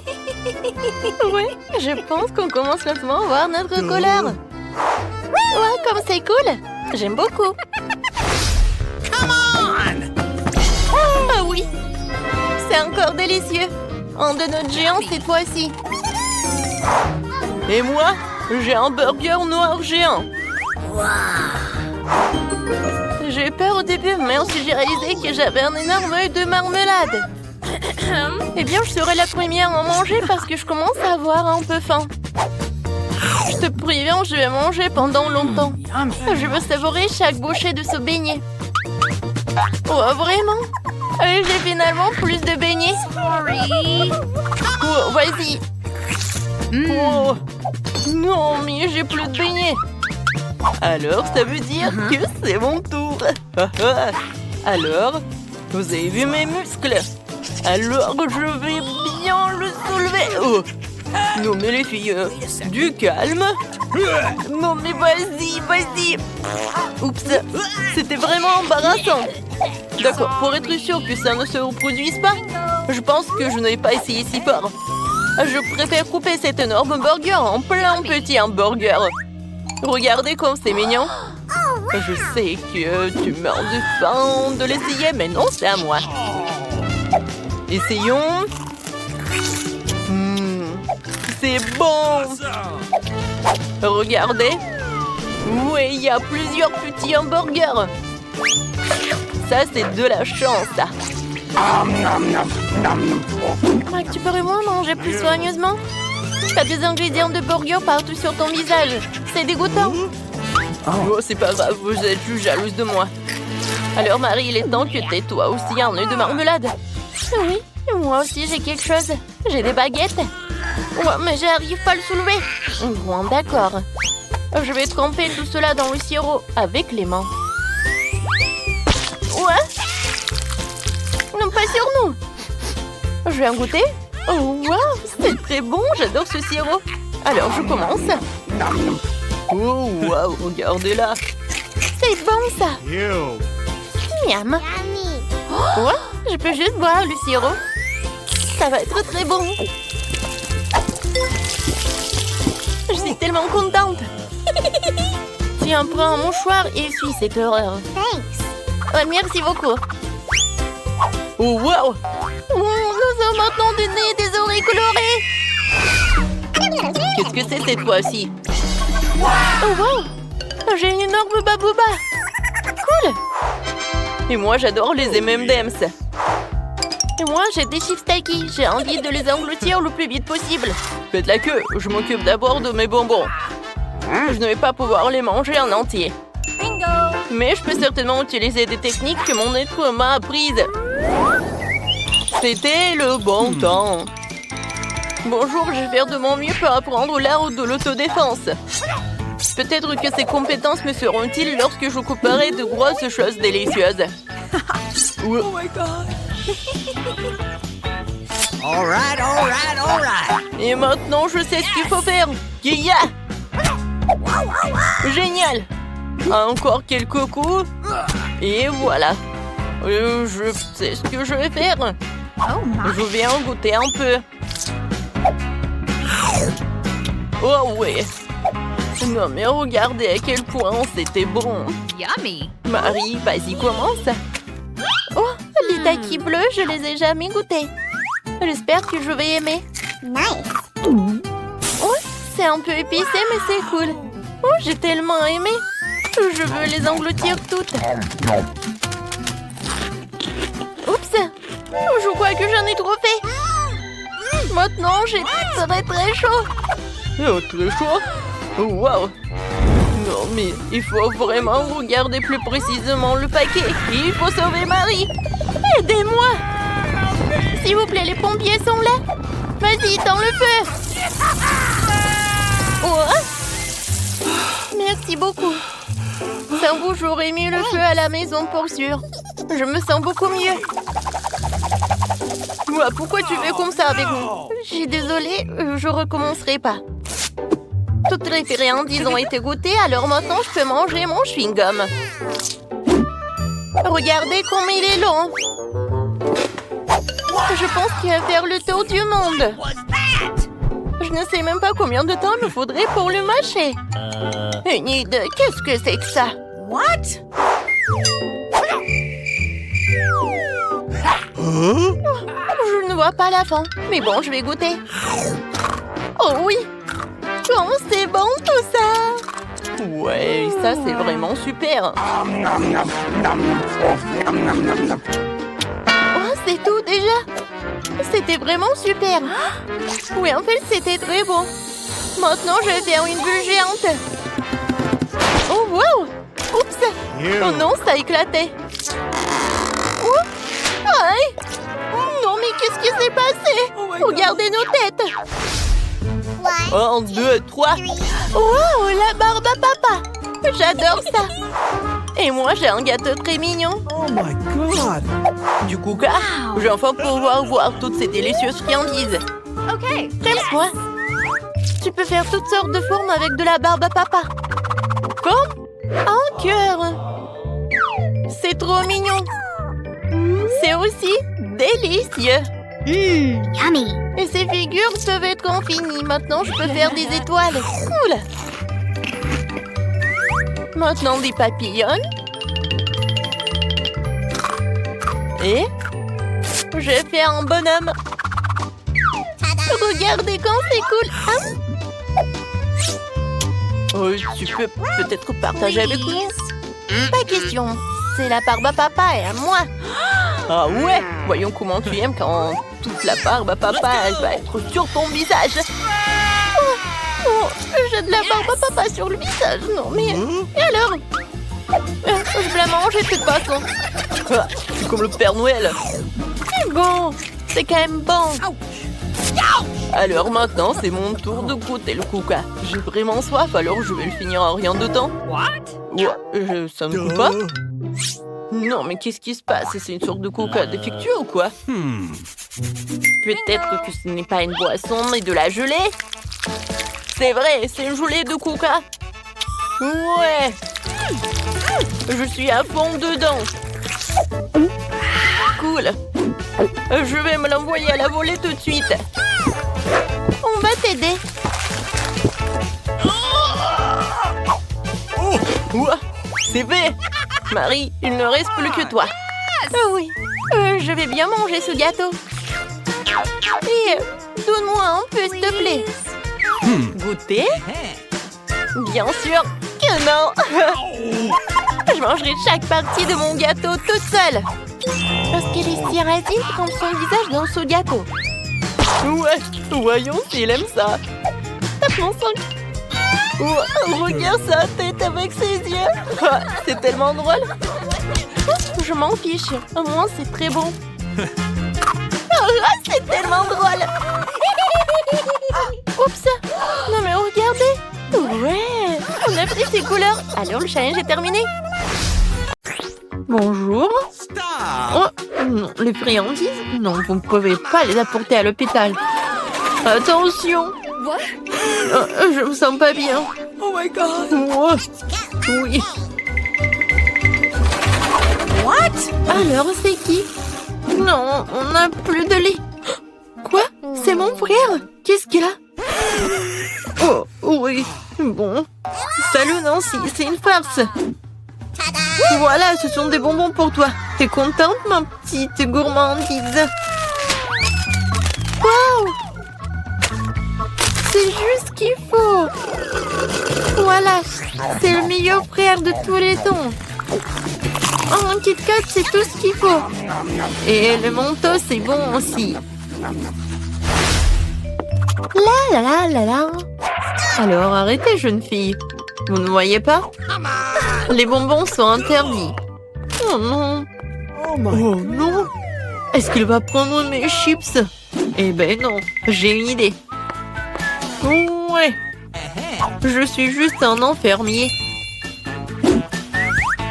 Speaker 1: Oui, je pense qu'on commence lentement à voir notre couleur. Ouais, comme c'est cool. J'aime beaucoup. Ah oui, c'est encore délicieux. Un donut géant cette fois-ci.
Speaker 3: Et moi, j'ai un burger noir géant.
Speaker 1: J'ai eu peur au début, mais ensuite j'ai réalisé que j'avais un énorme œil de marmelade. Eh bien, je serai la première à en manger parce que je commence à avoir un peu faim. Je te préviens, je vais manger pendant longtemps. Je veux savourer chaque bouchée de ce beignet. Oh, vraiment? J'ai finalement plus de beignets.
Speaker 5: Sorry.
Speaker 1: Oh, vas-y.
Speaker 3: Oh,
Speaker 1: Non, mais j'ai plus de beignets.
Speaker 3: alors ça veut dire que c'est mon tour. Alors, vous avez vu mes muscles? Alors je vais bien le soulever. Oh. Non mais les filles, du calme.
Speaker 1: Non, mais vas-y, vas-y.
Speaker 3: Oups, c'était vraiment embarrassant. D'accord, pour être sûr que ça ne se reproduise pas, je pense que je n'ai pas essayé si fort. Je préfère couper cet énorme burger en plein petit hamburger. Regardez comme c'est mignon. Je sais que tu meurs de faim de l'essayer, mais non, c'est à moi. Essayons. C'est bon. Regardez. Oui, il y a plusieurs petits hamburgers. Ça, c'est de la chance.
Speaker 1: Mike, tu peux vraiment manger plus soigneusement? T'as des ingrédients de burger partout sur ton visage. C'est dégoûtant.
Speaker 3: Oh, c'est pas grave, vous êtes juste jalouse de moi.
Speaker 1: Alors, Marie, il est temps que t'aies toi aussi un œil de marmelade. Oui, moi aussi j'ai quelque chose. J'ai des baguettes. Ouais, mais j'arrive pas à le soulever. Bon, d'accord. Je vais tremper tout cela dans le sirop avec les mains. Ouais. Non, pas sur nous. Je vais en goûter. Oh, wow, c'est très bon. J'adore ce sirop. Alors, je commence.
Speaker 3: Oh, waouh, regardez-là.
Speaker 1: C'est bon, ça. Miam. Ouais, je peux juste boire le sirop. Ça va être très bon. Je suis tellement contente. Tiens, prends un mouchoir et essuie cette horreur. Ouais, merci beaucoup.
Speaker 3: Oh, waouh.
Speaker 1: Oh, nous avons maintenant des nez et des oreilles colorées.
Speaker 3: Qu'est-ce que c'est cette fois-ci?
Speaker 1: Oh, wow. J'ai une énorme babouba. Cool.
Speaker 3: Et moi, j'adore les M&M's.
Speaker 1: Et moi, j'ai des chips Takis. J'ai envie de les engloutir le plus vite possible.
Speaker 3: Faites la queue, je m'occupe d'abord de mes bonbons. Je ne vais pas pouvoir les manger en entier. Mais je peux certainement utiliser des techniques que mon être m'a apprises. C'était le bon temps. Bonjour, je vais faire de mon mieux pour apprendre l'art de l'autodéfense. Peut-être que ces compétences me seront utiles lorsque je couperai de grosses choses délicieuses. Oh my god!
Speaker 2: All right.
Speaker 3: Et maintenant, je sais ce qu'il faut faire. Kia!
Speaker 1: Génial. Encore quelques coups. Et voilà. Je sais ce que je vais faire. Je vais en goûter un peu. Oh ouais. Non mais regardez à quel point c'était bon.
Speaker 5: Yummy.
Speaker 1: Marie, vas-y, commence. Oh, les takis bleus, je les ai jamais goûtés. J'espère que je vais aimer. Oh, c'est un peu épicé, mais c'est cool. Oh, j'ai tellement aimé. Je veux les engloutir toutes. Oups. Je crois que j'en ai trop fait. Maintenant, j'ai très chaud. Oh, très chaud? Wow. Non, mais il faut vraiment regarder plus précisément le paquet. Il faut sauver Marie. Aidez-moi. S'il vous plaît, les pompiers sont là. Vas-y, tends le feu. Oh. Merci beaucoup. Sans vous, j'aurais mis le feu à la maison pour sûr. Je me sens beaucoup mieux. Ouais, pourquoi tu fais comme ça avec nous? Je suis désolée, je recommencerai pas. Toutes les friandises ont été goûtées, alors maintenant je peux manger mon chewing-gum. Regardez comme il est long. Je pense qu'il va faire le tour du monde. Je ne sais même pas combien de temps il me faudrait pour le mâcher. Une idée, qu'est-ce que c'est que ça?
Speaker 5: What?
Speaker 1: Je ne vois pas la fin, mais bon, je vais goûter. Oh oui! Oh, c'est bon tout ça! Ouais, ça c'est vraiment super! Oh, c'est tout déjà! C'était vraiment super! Oui, en fait, c'était très bon. Maintenant, je vais faire une bulle géante. Oh, wow! Oups! Oh non, ça a éclaté! Oh! Aïe! Non, mais qu'est-ce qui s'est passé? Regardez nos têtes! 1, 2, 3. Wow, la barbe à papa! J'adore ça! Et moi, j'ai un gâteau très mignon.
Speaker 2: Oh my god!
Speaker 1: Du coup, je vais enfin pouvoir voir toutes ces délicieuses friandises.
Speaker 5: Okay.
Speaker 1: Presse-moi! Tu peux faire toutes sortes de formes avec de la barbe à papa. Comme un cœur. C'est trop mignon. C'est aussi délicieux.
Speaker 5: Yummy.
Speaker 1: Et ces figures peuvent être infinies. Maintenant, je peux faire des étoiles. Cool. Maintenant, des papillons. Et je vais faire un bonhomme. Regardez quand c'est cool. Hein? Oh, tu peux peut-être partager avec nous? Pas question. C'est la barbe à papa et à moi. Ah ouais? Voyons comment tu aimes quand toute la barbe à papa elle va être sur ton visage. Oh, j'ai de la barbe à papa sur le visage. Non mais... Et alors? Je vais la manger de toute façon. Ah, c'est comme le Père Noël. C'est bon. C'est quand même bon. Alors maintenant, c'est mon tour de goûter le Kuka. J'ai vraiment soif, alors je vais le finir en rien de temps.
Speaker 5: What?
Speaker 1: Ouais, ça ne goûte pas? Non, mais qu'est-ce qui se passe? C'est une sorte de Kuka défectueux ou quoi? Peut-être que ce n'est pas une boisson, mais de la gelée? C'est vrai, c'est une gelée de Kuka. Ouais. Je suis à fond dedans. Cool. Je vais me l'envoyer à la volée tout de suite. On va t'aider. Ouah, c'est fait. Marie, il ne reste plus que toi. Oui, je vais bien manger ce gâteau. Et donne-moi un peu, s'il te plaît. Goûter? Bien sûr que non. Je mangerai chaque partie de mon gâteau toute seule. Parce que les Cirasine trempent son visage dans ce gâteau. Ouais, voyons s'il aime ça. Tape mon sang. Regarde sa tête avec ses yeux. C'est tellement drôle. Je m'en fiche. Au moins, c'est très bon. C'est tellement drôle. Oups. Non mais regardez. Ouais, on a pris ces couleurs. Alors, le challenge est terminé. Bonjour. Oh, non, les friandises? Non, vous ne pouvez pas les apporter à l'hôpital. Attention. Je me sens pas bien.
Speaker 2: Oh my god.
Speaker 3: Oh, oui.
Speaker 1: Alors, c'est qui? Non, on n'a plus de lit. Quoi? C'est mon frère? Qu'est-ce qu'il a?
Speaker 3: Oh, oui. Bon.
Speaker 1: Salut Nancy, c'est une farce.
Speaker 3: Voilà, ce sont des bonbons pour toi. T'es contente, ma petite gourmandise?
Speaker 1: Wow! C'est juste ce qu'il faut. Voilà, c'est le meilleur frère de tous les temps. Oh, un Kit Kat, c'est tout ce qu'il faut. Et le Mentos, c'est bon aussi. La la la la la.
Speaker 3: Alors arrêtez, jeune fille. Vous ne voyez pas? Les bonbons sont interdits. Oh non.
Speaker 2: Oh my.
Speaker 3: Oh non. Est-ce qu'il va prendre mes chips? Eh ben non, j'ai une idée. Ouais. Je suis juste un enfermier.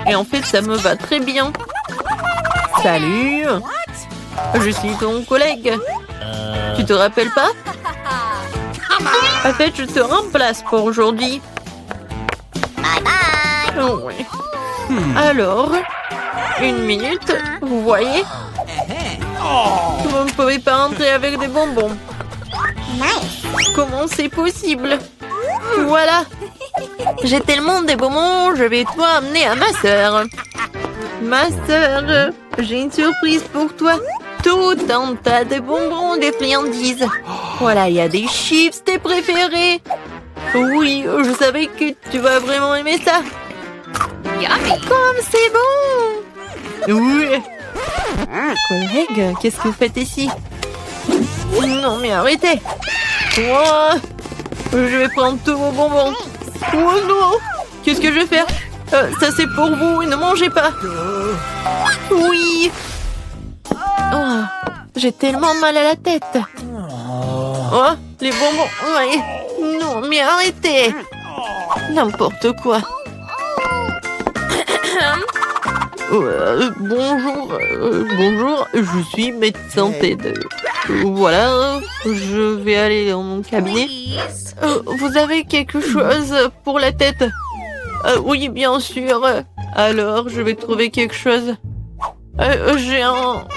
Speaker 3: Et en fait, ça me va très bien. Salut. Je suis ton collègue. Tu te rappelles pas? En fait, je te remplace pour aujourd'hui.
Speaker 5: Bye bye.
Speaker 3: Oh, ouais. Alors, une minute, vous voyez? Vous ne pouvez pas entrer avec des bonbons.
Speaker 5: Nice.
Speaker 3: Comment c'est possible? Voilà. J'ai tellement de bonbons, je vais tout amener à ma sœur. Ma sœur, j'ai une surprise pour toi. Tout un tas de bonbons, des friandises. Voilà, il y a des chips, tes préférés. Oui, je savais que tu vas vraiment aimer ça.
Speaker 5: Yummy.
Speaker 3: Comme c'est bon! Oui! Collègue, qu'est-ce que vous faites ici? Non, mais arrêtez! Oh, je vais prendre tous vos bonbons. Oh non! Qu'est-ce que je vais faire? Ça c'est pour vous, ne mangez pas! Oui! Oh, j'ai tellement mal à la tête! Oh, les bonbons! Ouais. Non, mais arrêtez! N'importe quoi! Bonjour, je suis médecin TED. Voilà, je vais aller dans mon cabinet.
Speaker 5: Please.
Speaker 3: Vous avez quelque chose pour la tête? Oui, bien sûr. Alors, je vais trouver quelque chose.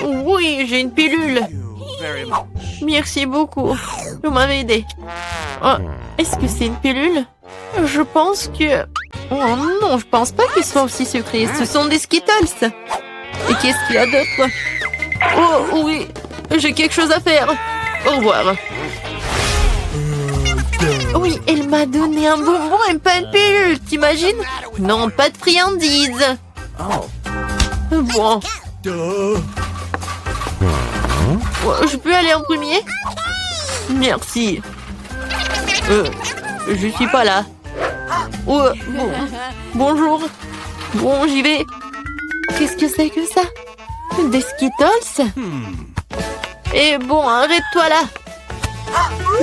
Speaker 3: Oui, j'ai une pilule.
Speaker 2: Very much.
Speaker 3: Merci beaucoup. Vous m'avez aidé. Oh, est-ce que c'est une pilule? Je pense que... Oh non, je pense pas qu'ils soient aussi sucrés. Ce sont des Skittles. Et qu'est-ce qu'il y a d'autre? Oh oui, j'ai quelque chose à faire. Au revoir. Oui, elle m'a donné un bonbon et pas une pilule, t'imagines? Non, pas de friandises.
Speaker 2: Oh.
Speaker 3: Bon,
Speaker 2: Duh.
Speaker 3: je peux aller en premier? Merci. Je suis pas là. Oh, bon. Bonjour. Bon, j'y vais. Qu'est-ce que c'est que ça? Des Skittles? Et bon, arrête-toi là.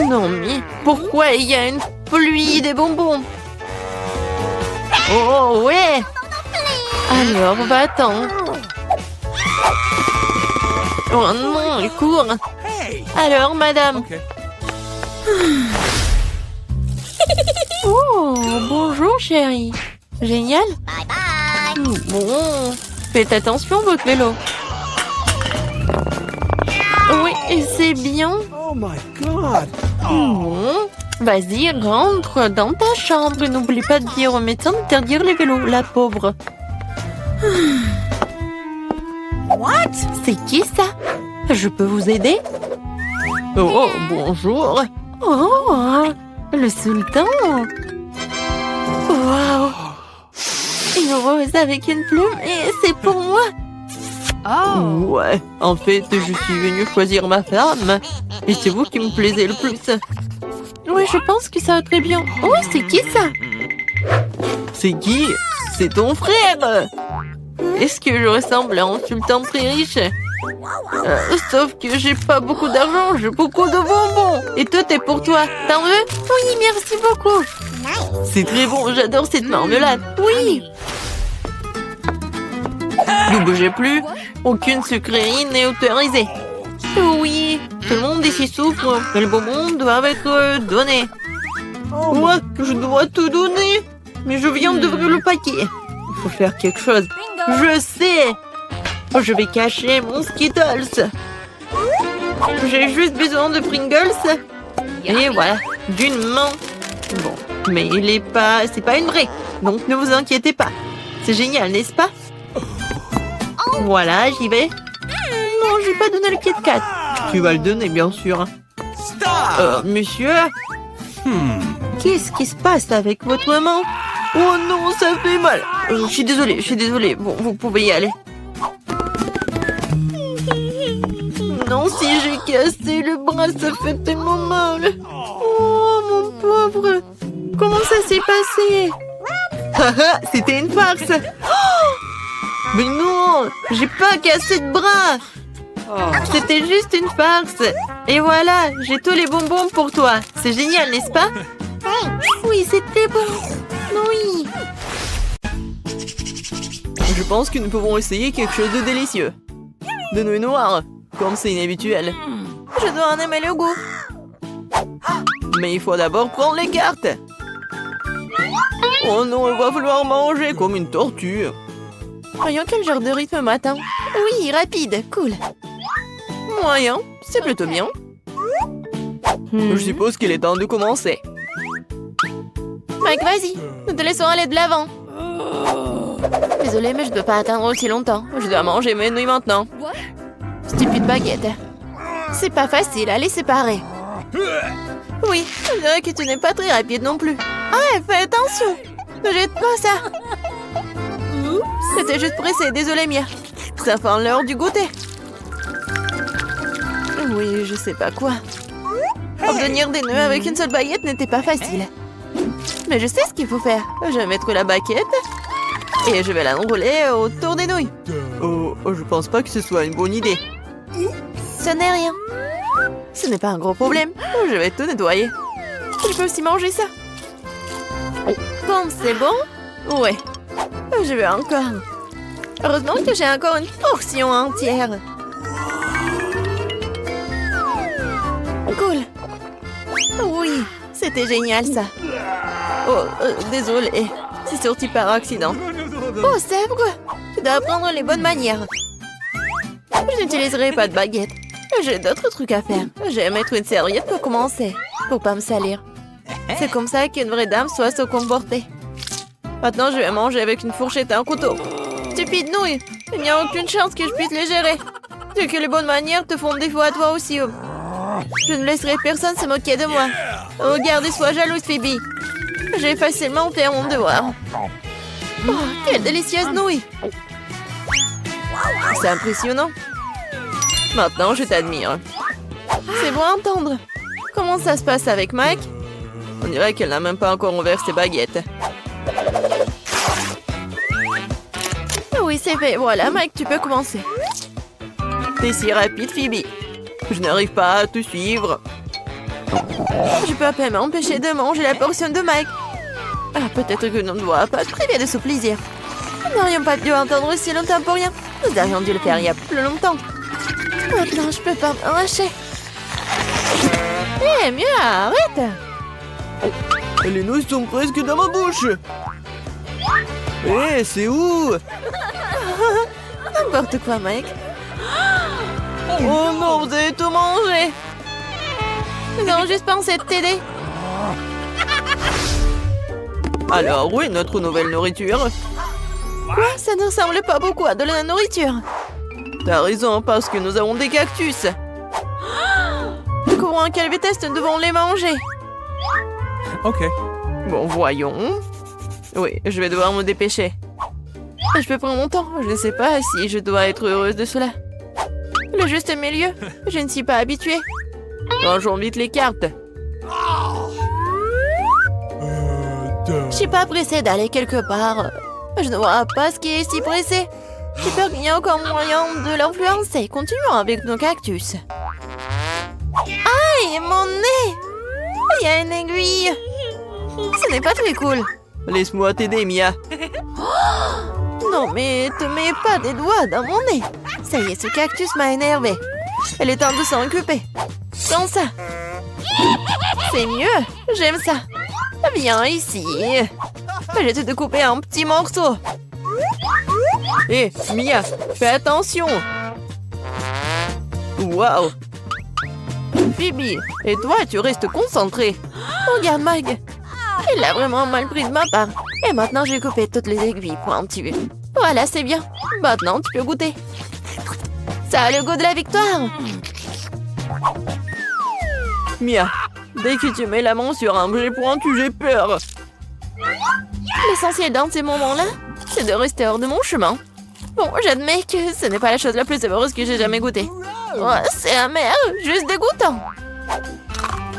Speaker 3: Non, mais pourquoi il y a une pluie de bonbons? Oh, ouais. Alors, va-t'en. Oh non, il court.
Speaker 2: Hey.
Speaker 3: Alors, madame.
Speaker 2: Okay.
Speaker 3: Oh, bonjour, chérie. Génial.
Speaker 5: Bye bye.
Speaker 3: Bon, faites attention, votre vélo. Oui, et c'est bien.
Speaker 2: Oh my god.
Speaker 3: Bon, vas-y, rentre dans ta chambre. N'oublie pas de dire au médecin d'interdire les vélos, la pauvre.
Speaker 5: What?
Speaker 3: C'est qui ça? Je peux vous aider? Oh, bonjour. Oh, le sultan. Waouh. Une rose avec une plume et c'est pour moi.
Speaker 5: Oh.
Speaker 3: Ouais, en fait, je suis venue choisir ma femme. Et c'est vous qui me plaisez le plus. Oui, je pense que ça va très bien. Oh, c'est qui ça? C'est qui? C'est ton frère. Est-ce que je ressemble à un sultan très riche? Sauf que j'ai pas beaucoup d'argent, j'ai beaucoup de bonbons. Et tout est pour toi. T'en veux? Oui, merci beaucoup.
Speaker 5: Nice.
Speaker 3: C'est très bon, j'adore cette marmelade. Oui. Ne bougez plus, aucune sucrerie n'est autorisée. Oui, tout le monde ici souffre, mais les bonbons doivent être donnés. Moi, je dois tout donner. Mais je viens d'ouvrir le paquet. Il faut faire quelque chose. Je sais. Je vais cacher mon Skittles. J'ai juste besoin de Pringles. Et voilà, d'une main. Bon, mais il est pas... C'est pas une vraie. Donc ne vous inquiétez pas. C'est génial, n'est-ce pas? Voilà, j'y vais. Non, je vais pas donner le Kit Kat. Tu vas le donner, bien sûr.
Speaker 2: Stop!
Speaker 3: Monsieur? Qu'est-ce qui se passe avec votre main? Oh non, ça fait mal. Je suis désolée. Bon, vous pouvez y aller. Non, si j'ai cassé le bras, ça fait tellement mal. Oh, mon pauvre. Comment ça s'est passé? Haha, c'était une farce. Oh, mais non, j'ai pas cassé de bras. C'était juste une farce. Et voilà, j'ai tous les bonbons pour toi. C'est génial, n'est-ce pas? Oui, c'est très bon. Oui. Je pense que nous pouvons essayer quelque chose de délicieux. De nouilles noires, comme c'est inhabituel. Je dois en aimer le goût. Mais il faut d'abord prendre les cartes. Oh non, il va falloir manger comme une tortue. Voyons quel genre de rythme matin. Oui, rapide, cool. Moyen, c'est plutôt bien. Je suppose qu'il est temps de commencer. Mike, vas-y, nous te laissons aller de l'avant. Désolée, mais je ne peux pas attendre aussi longtemps. Je dois manger mes nouilles maintenant. Stupide baguette. C'est pas facile à les séparer. Oui, je dirais que tu n'es pas très rapide non plus. Ah, fais attention. Ne jette pas ça. C'était juste pressé, désolée Mia. Ça fait l'heure du goûter. Oui, je sais pas quoi. Obtenir des nœuds avec une seule baguette n'était pas facile. Mais je sais ce qu'il faut faire. Je vais mettre la baguette et je vais l'enrouler autour des nouilles. Oh, je pense pas que ce soit une bonne idée. Ce n'est rien. Ce n'est pas un gros problème. Je vais tout nettoyer. Je peux aussi manger ça. Comme c'est bon? Ouais. Je veux encore. Heureusement que j'ai encore une portion entière. Cool. Oui, c'était génial ça. Oh, désolé. C'est sorti par accident. Oh, Sèvres, tu dois apprendre les bonnes manières. Je n'utiliserai pas de baguette. J'ai d'autres trucs à faire. Je vais mettre une serviette pour commencer, pour pas me salir. C'est comme ça qu'une vraie dame doit se comporter. Maintenant, je vais manger avec une fourchette et un couteau. Stupide nouille, il n'y a aucune chance que je puisse les gérer. C'est que les bonnes manières te font défaut à toi aussi. Je ne laisserai personne se moquer de moi. Regarde et sois jalouse, Phoebe. J'ai facilement fait mon devoir. Oh, quelle délicieuse nouille! C'est impressionnant. Maintenant, je t'admire. C'est bon à entendre. Comment ça se passe avec Mike? On dirait qu'elle n'a même pas encore ouvert ses baguettes. Oui, c'est fait. Voilà, Mike, tu peux commencer. T'es si rapide, Phoebe. Je n'arrive pas à te suivre. Je peux à peine m'empêcher de manger la portion de Mike. Ah, peut-être que nous ne doit pas te priver de ce plaisir. Nous n'aurions pas dû attendre si longtemps pour rien. Nous aurions dû le faire il y a plus longtemps. Maintenant, je peux pas m'arracher. Eh, mieux, arrête. Les nouilles sont presque dans ma bouche. Eh, c'est où? N'importe quoi, Mike. Oh non, vous avez tout mangé. Nous avons juste pensé de t'aider. Alors, où est notre nouvelle nourriture? Quoi? Ça ne ressemble pas beaucoup à de la nourriture. T'as raison, parce que nous avons des cactus. Je comprends à quelle vitesse nous devons les manger.
Speaker 2: Ok.
Speaker 3: Bon, voyons. Oui, je vais devoir me dépêcher. Je peux prendre mon temps. Je ne sais pas si je dois être heureuse de cela. Le juste milieu. Je ne suis pas habituée. Rangeons vite les cartes. Je suis pas pressée d'aller quelque part. Je ne vois pas ce qui est si pressé. J'ai peur qu'il y ait encore moyen de l'influencer. Continuons avec nos cactus. Aïe, mon nez! Il y a une aiguille. Ce n'est pas très cool. Laisse-moi t'aider, Mia. Non, mais te mets pas des doigts dans mon nez. Ça y est, ce cactus m'a énervé. Elle est temps de s'en occuper. Comme ça. C'est mieux. J'aime ça.
Speaker 1: Viens ici. Je vais te découper en petits morceaux. Hé, Mia, fais attention. Waouh. Phoebe, et toi, tu restes concentrée. Regarde, Mag. Il a vraiment mal pris de ma part. Et maintenant, j'ai coupé toutes les aiguilles pour en tuer. Voilà, c'est bien. Maintenant, tu peux goûter. Ça a le goût de la victoire. Mia, dès que tu mets la main sur un objet pointu, j'ai peur. L'essentiel dans ces moments-là, c'est de rester hors de mon chemin. Bon, j'admets que ce n'est pas la chose la plus savoureuse que j'ai jamais goûtée. Oh, c'est amer, juste dégoûtant.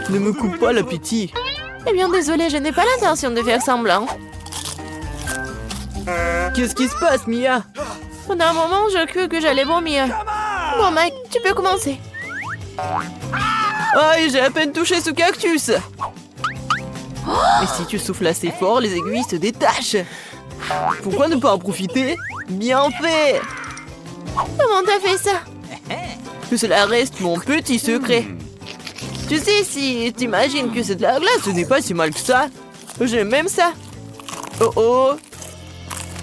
Speaker 3: Ne me coupe pas l'appétit.
Speaker 1: Eh bien, désolé, je n'ai pas l'intention de faire semblant.
Speaker 3: Qu'est-ce qui se passe, Mia?
Speaker 1: Pendant un moment, je crus que j'allais vomir. Bon, Mike, tu peux commencer.
Speaker 3: Aïe, j'ai à peine touché ce cactus. Et si tu souffles assez fort, les aiguilles se détachent. Pourquoi ne pas en profiter? Bien fait!
Speaker 1: Comment t'as fait ça?
Speaker 3: Que cela reste mon petit secret. Tu sais, si t'imagines que c'est de la glace, ce n'est pas si mal que ça. J'aime même ça. Oh oh!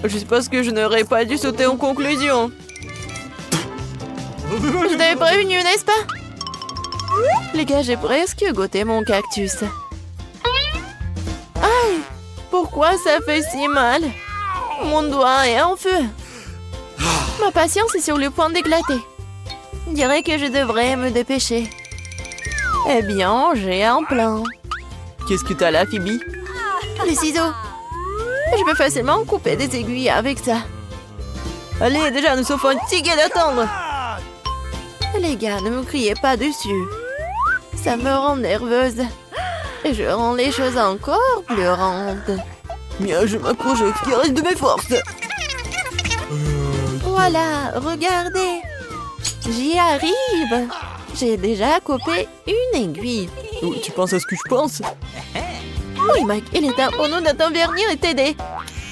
Speaker 3: Je suppose que je n'aurais pas dû sauter en conclusion.
Speaker 1: Je t'avais prévenu, n'est-ce pas? Les gars, j'ai presque goûté mon cactus. Aïe! Pourquoi ça fait si mal? Mon doigt est en feu. Ma patience est sur le point d'éclater. Je dirais que je devrais me dépêcher. Eh bien, j'ai un plan.
Speaker 3: Qu'est-ce que t'as là, Phoebe?
Speaker 1: Des ciseaux. Je peux facilement couper des aiguilles avec ça.
Speaker 3: Allez, déjà, nous sommes fatigués d'attendre.
Speaker 1: Les gars, ne me criez pas dessus. Ça me rend nerveuse. Et je rends les choses encore plus rondes.
Speaker 3: Mia, je m'accroche avec ce qui reste de mes forces.
Speaker 1: Voilà, regardez. J'y arrive. J'ai déjà coupé une aiguille.
Speaker 3: Oh, tu penses à ce que je pense?
Speaker 1: Oui, Mike, il est temps pour nous de t'intervenir et t'aider.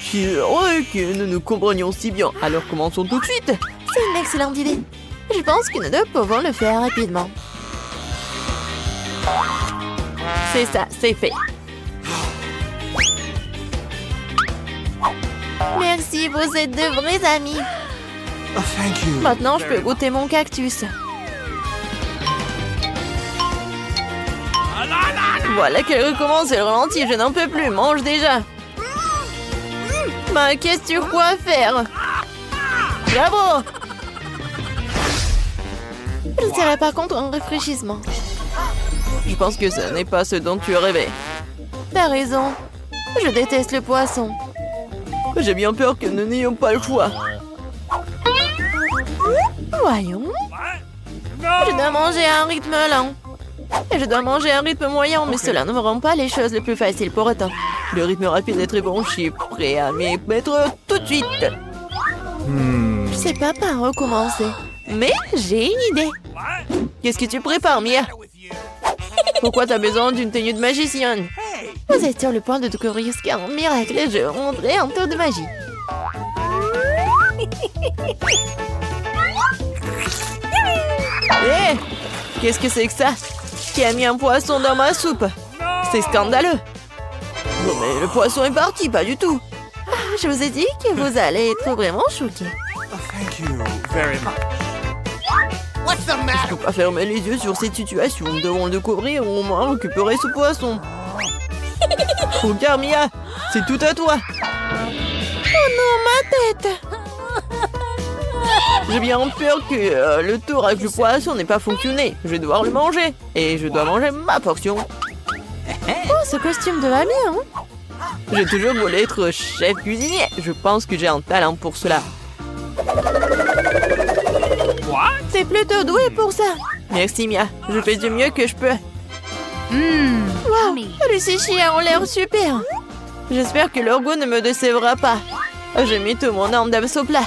Speaker 3: Je suis heureux que nous nous comprenions si bien. Alors commençons tout de suite.
Speaker 1: C'est une excellente idée. Je pense que nous deux pouvons le faire rapidement. C'est ça, c'est fait. Merci, vous êtes de vrais amis.
Speaker 2: Oh, thank you.
Speaker 1: Maintenant, je peux goûter mon cactus. Voilà qu'elle recommence, elle ralentit, je n'en peux plus, mange déjà. Bah, qu'est-ce que tu crois faire? Bravo! Je dirais par contre un rafraîchissement.
Speaker 3: Je pense que ce n'est pas ce dont tu rêvais.
Speaker 1: T'as raison. Je déteste le poisson.
Speaker 3: J'ai bien peur que nous n'ayons pas le choix.
Speaker 1: Voyons. Je dois manger à un rythme lent. Et je dois manger à un rythme moyen, mais cela ne me rend pas les choses les plus faciles pour autant.
Speaker 3: Le rythme rapide est très bon, je suis prêt à m'y mettre tout de suite.
Speaker 1: Je sais pas par où commencer. Mais j'ai une idée.
Speaker 3: Qu'est-ce que tu prépares, Mia? Pourquoi t'as besoin d'une tenue de magicienne?
Speaker 1: Vous êtes sur le point de découvrir ce qu'est un miracle et je rendrai un tour de magie.
Speaker 3: Hé! Qu'est-ce que c'est que ça? Qui a mis un poisson dans ma soupe? C'est scandaleux. Non mais le poisson est parti, pas du tout.
Speaker 1: Je vous ai dit que vous allez être vraiment choqués.
Speaker 2: Oh, thank you very much.
Speaker 3: Je peux pas fermer les yeux sur cette situation. Nous devons le découvrir ou au moins récupérer ce poisson. Regarde, Mia, c'est tout à toi.
Speaker 1: Oh non, ma tête!
Speaker 3: J'ai bien peur que le tour avec le poisson n'ait pas fonctionné. Je vais devoir le manger. Et je dois manger ma portion.
Speaker 1: Oh, ce costume te va bien, hein?
Speaker 3: J'ai toujours voulu être chef cuisinier. Je pense que j'ai un talent pour cela.
Speaker 1: T'es plutôt doué pour ça.
Speaker 3: Merci, Mia. Je fais du mieux que je peux.
Speaker 1: Wow, les sushis ont l'air super.
Speaker 3: J'espère que leur goût ne me décevra pas. J'ai mis tout mon âme d'abs au plat.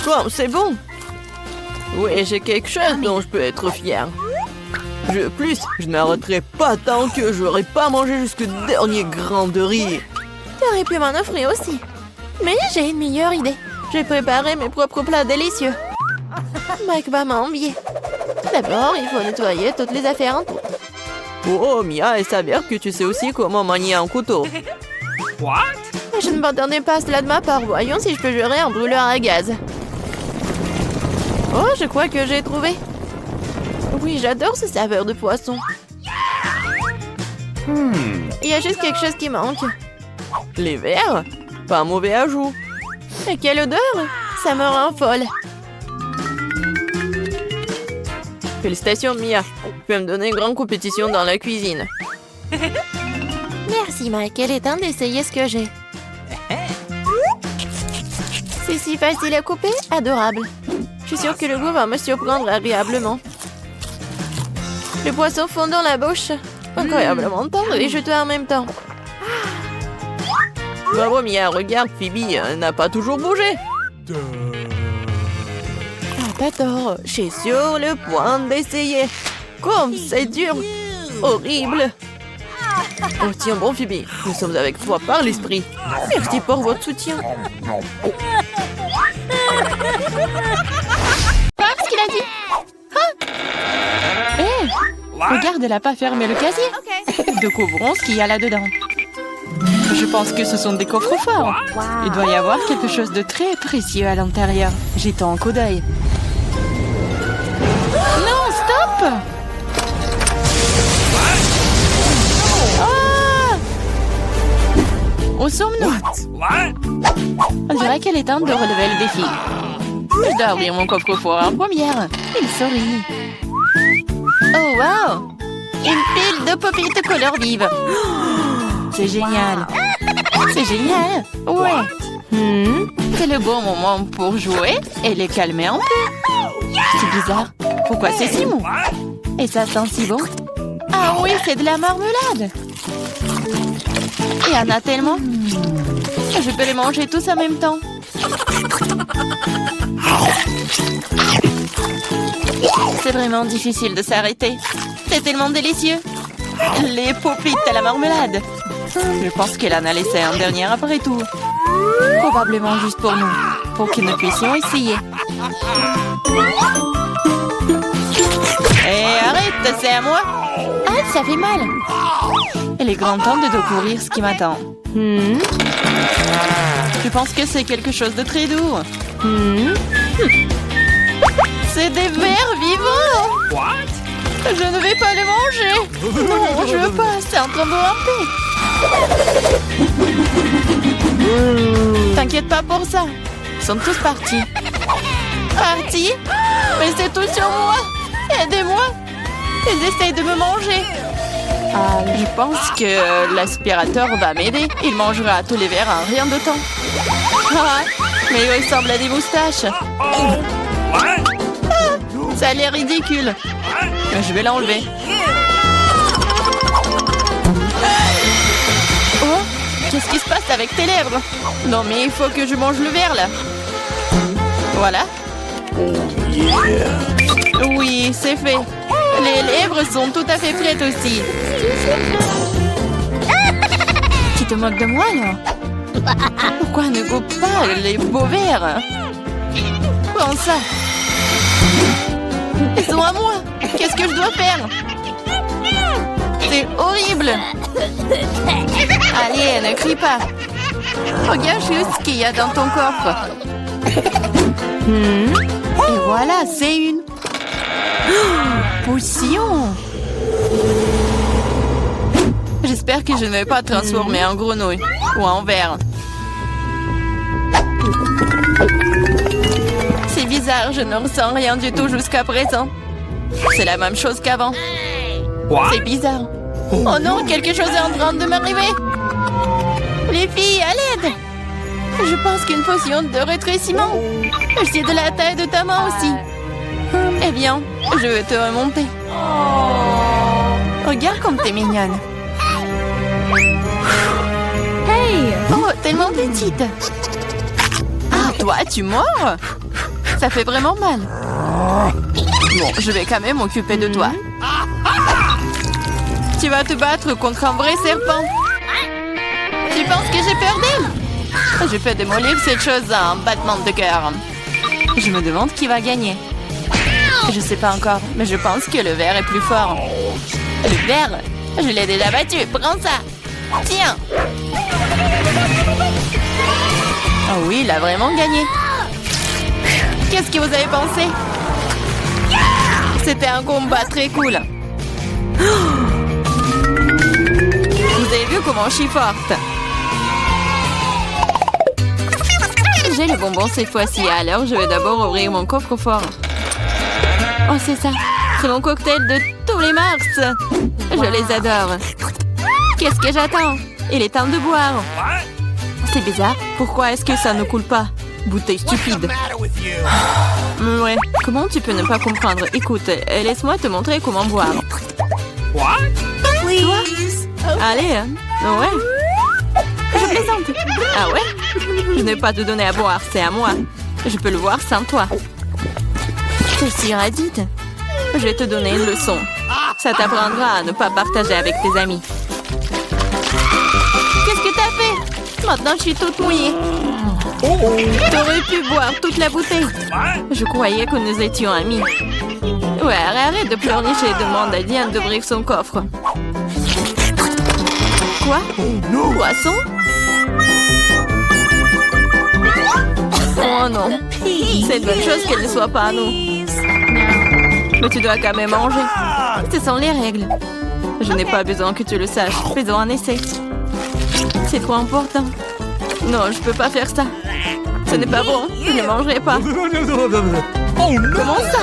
Speaker 3: Oh, c'est bon. Oui, j'ai quelque chose dont je peux être fier. Je n'arrêterai pas tant que je n'aurai pas mangé jusqu'au dernier grain de riz.
Speaker 1: T'aurais pu m'en offrir aussi. Mais j'ai une meilleure idée. J'ai préparé mes propres plats délicieux. Mike va m'envier. D'abord, il faut nettoyer toutes les affaires en tout.
Speaker 4: Oh, Mia, il s'avère que tu sais aussi comment manier un couteau.
Speaker 2: What?
Speaker 4: Je ne m'attendais pas à cela de ma part. Voyons si je peux gérer un brûleur à gaz. Oh, je crois que j'ai trouvé. Oui, j'adore ce saveur de poisson. Il y a juste quelque chose qui manque. Les verres? Pas un mauvais ajout. Et quelle odeur! Ça me rend folle. Félicitations, Mia. Tu vas me donner une grande compétition dans la cuisine. Merci, Michael. Il est temps d'essayer ce que j'ai. C'est si facile à couper. Adorable. Je suis sûre que le goût va me surprendre agréablement. Le poisson fond dans la bouche. Incroyablement tendre et juteux en même temps. Bravo, Mia. Regarde, Phoebe n'a pas toujours bougé. Ah, pas tort. Je suis sur le point d'essayer. Comme c'est dur. Horrible. Oh, tiens bon, Phoebe. Nous sommes avec toi par l'esprit. Merci pour votre soutien.
Speaker 1: Qu'est-ce qu'il a dit? Hé, regarde, elle n'a pas fermé le casier. Découvrons ce qu'il y a là-dedans. Je pense que ce sont des coffres forts. Il doit y avoir quelque chose de très précieux à l'intérieur. Jetons un coup d'œil. Non, stop! Ah! Où sommes-nous? On dirait qu'elle est temps de relever le défi. Je dois ouvrir mon coffre-fort en première. Il sourit. Oh, wow! Une pile de pop-it couleur vive. C'est génial. C'est génial. Ouais. C'est le bon moment pour jouer et les calmer un peu. C'est bizarre. Pourquoi c'est si mou? Et ça sent si bon. Ah oui, c'est de la marmelade. Il y en a tellement. Je peux les manger tous en même temps. C'est vraiment difficile de s'arrêter. C'est tellement délicieux. Les pop-it à la marmelade. Je pense qu'elle en a laissé un dernier après tout. Probablement juste pour nous. Pour que nous puissions essayer. Hé, arrête, c'est à moi. Ah, ça fait mal. Il est grand temps de découvrir ce qui m'attend. Je pense que c'est quelque chose de très doux. C'est des vers vivants. Je ne vais pas le manger. Non, je veux pas. C'est en train de ramper. T'inquiète pas pour ça. Ils sont tous partis. Partis? Mais c'est tout sur moi. Aidez-moi. Ils essayent de me manger. Je pense que l'aspirateur va m'aider. Il mangera tous les verres en rien de temps. Ah, mais il ressemble à des moustaches. Ça a l'air ridicule. Mais je vais l'enlever. Oh, qu'est-ce qui se passe avec tes lèvres? Non, mais il faut que je mange le verre, là. Voilà. Oui, c'est fait. Les lèvres sont tout à fait prêtes aussi. Tu te moques de moi, là? Pourquoi ne coupe pas les beaux verres? Prends ça. Ils sont à moi. Qu'est-ce que je dois faire? C'est horrible. Allez, ne crie pas. Regarde juste ce qu'il y a dans ton coffre. Et voilà, c'est une potion. J'espère que je ne vais pas transformer en grenouille ou en ver. C'est bizarre, je ne ressens rien du tout jusqu'à présent. C'est la même chose qu'avant. C'est bizarre. Oh non, quelque chose est en train de m'arriver. Les filles, à l'aide. Je pense qu'une potion de rétrécissement. C'est de la taille de ta main aussi. Eh bien, je vais te remonter. Regarde comme t'es mignonne. Hey! Oh, tellement petite. Ah, toi, tu mords? Ça fait vraiment mal. Bon, je vais quand même m'occuper de toi. Tu vas te battre contre un vrai serpent. Tu penses que j'ai peur d'elle? Je peux démolir cette chose à un battement de cœur. Je me demande qui va gagner. Je sais pas encore, mais je pense que le verre est plus fort. Le verre. Je l'ai déjà battu. Prends ça. Tiens. Oh oui, il a vraiment gagné. Qu'est-ce que vous avez pensé? C'était un combat très cool. Vous avez vu comment je suis forte? J'ai le bonbon cette fois-ci, alors je vais d'abord ouvrir mon coffre-fort. Oh, c'est ça. C'est mon cocktail de tous les mars. Je les adore. Qu'est-ce que j'attends? Il est temps de boire. C'est bizarre. Pourquoi est-ce que ça ne coule pas? Bouteille stupide. Ouais. Comment tu peux ne pas comprendre? Écoute, laisse-moi te montrer comment boire. Toi? Allez, hein? Ouais. Je plaisante. Ah ouais? Je n'ai pas te donner à boire, c'est à moi. Je peux le voir sans toi. T'es si radide. Je vais te donner une leçon. Ça t'apprendra à ne pas partager avec tes amis. Qu'est-ce que t'as fait? Maintenant, je suis toute mouillée. T'aurais pu boire toute la bouteille. Je croyais que nous étions amis. Ouais, arrête de pleurnicher et demande à Diane d'ouvrir son coffre. Quoi? Poisson? Oh non. C'est une bonne chose qu'elle ne soit pas à nous. Mais tu dois quand même manger. Ce sont les règles. Je n'ai pas besoin que tu le saches. Faisons un essai. C'est trop important. Non, je peux pas faire ça. Ce n'est pas bon. Je ne mangerai pas. Comment ça?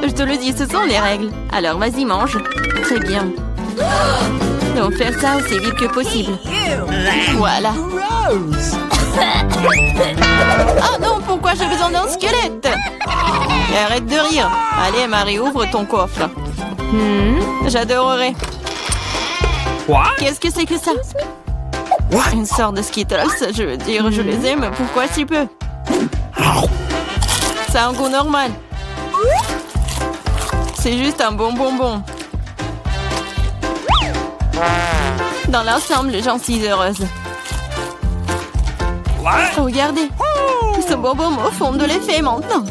Speaker 1: Je te le dis, ce sont les règles. Alors vas-y, mange. Très bien. On va faire ça aussi vite que possible. Voilà. Oh non, pourquoi j'ai besoin d'un squelette? Et arrête de rire. Allez, Marie, ouvre ton coffre. J'adorerais. Qu'est-ce que c'est que ça? Une sorte de Skittles, je veux dire, je les aime. Pourquoi si peu? Ça a un goût normal. C'est juste un bon bonbon. Dans l'ensemble, j'en suis heureuse. Regardez. Ce bonbon me fond de l'effet maintenant.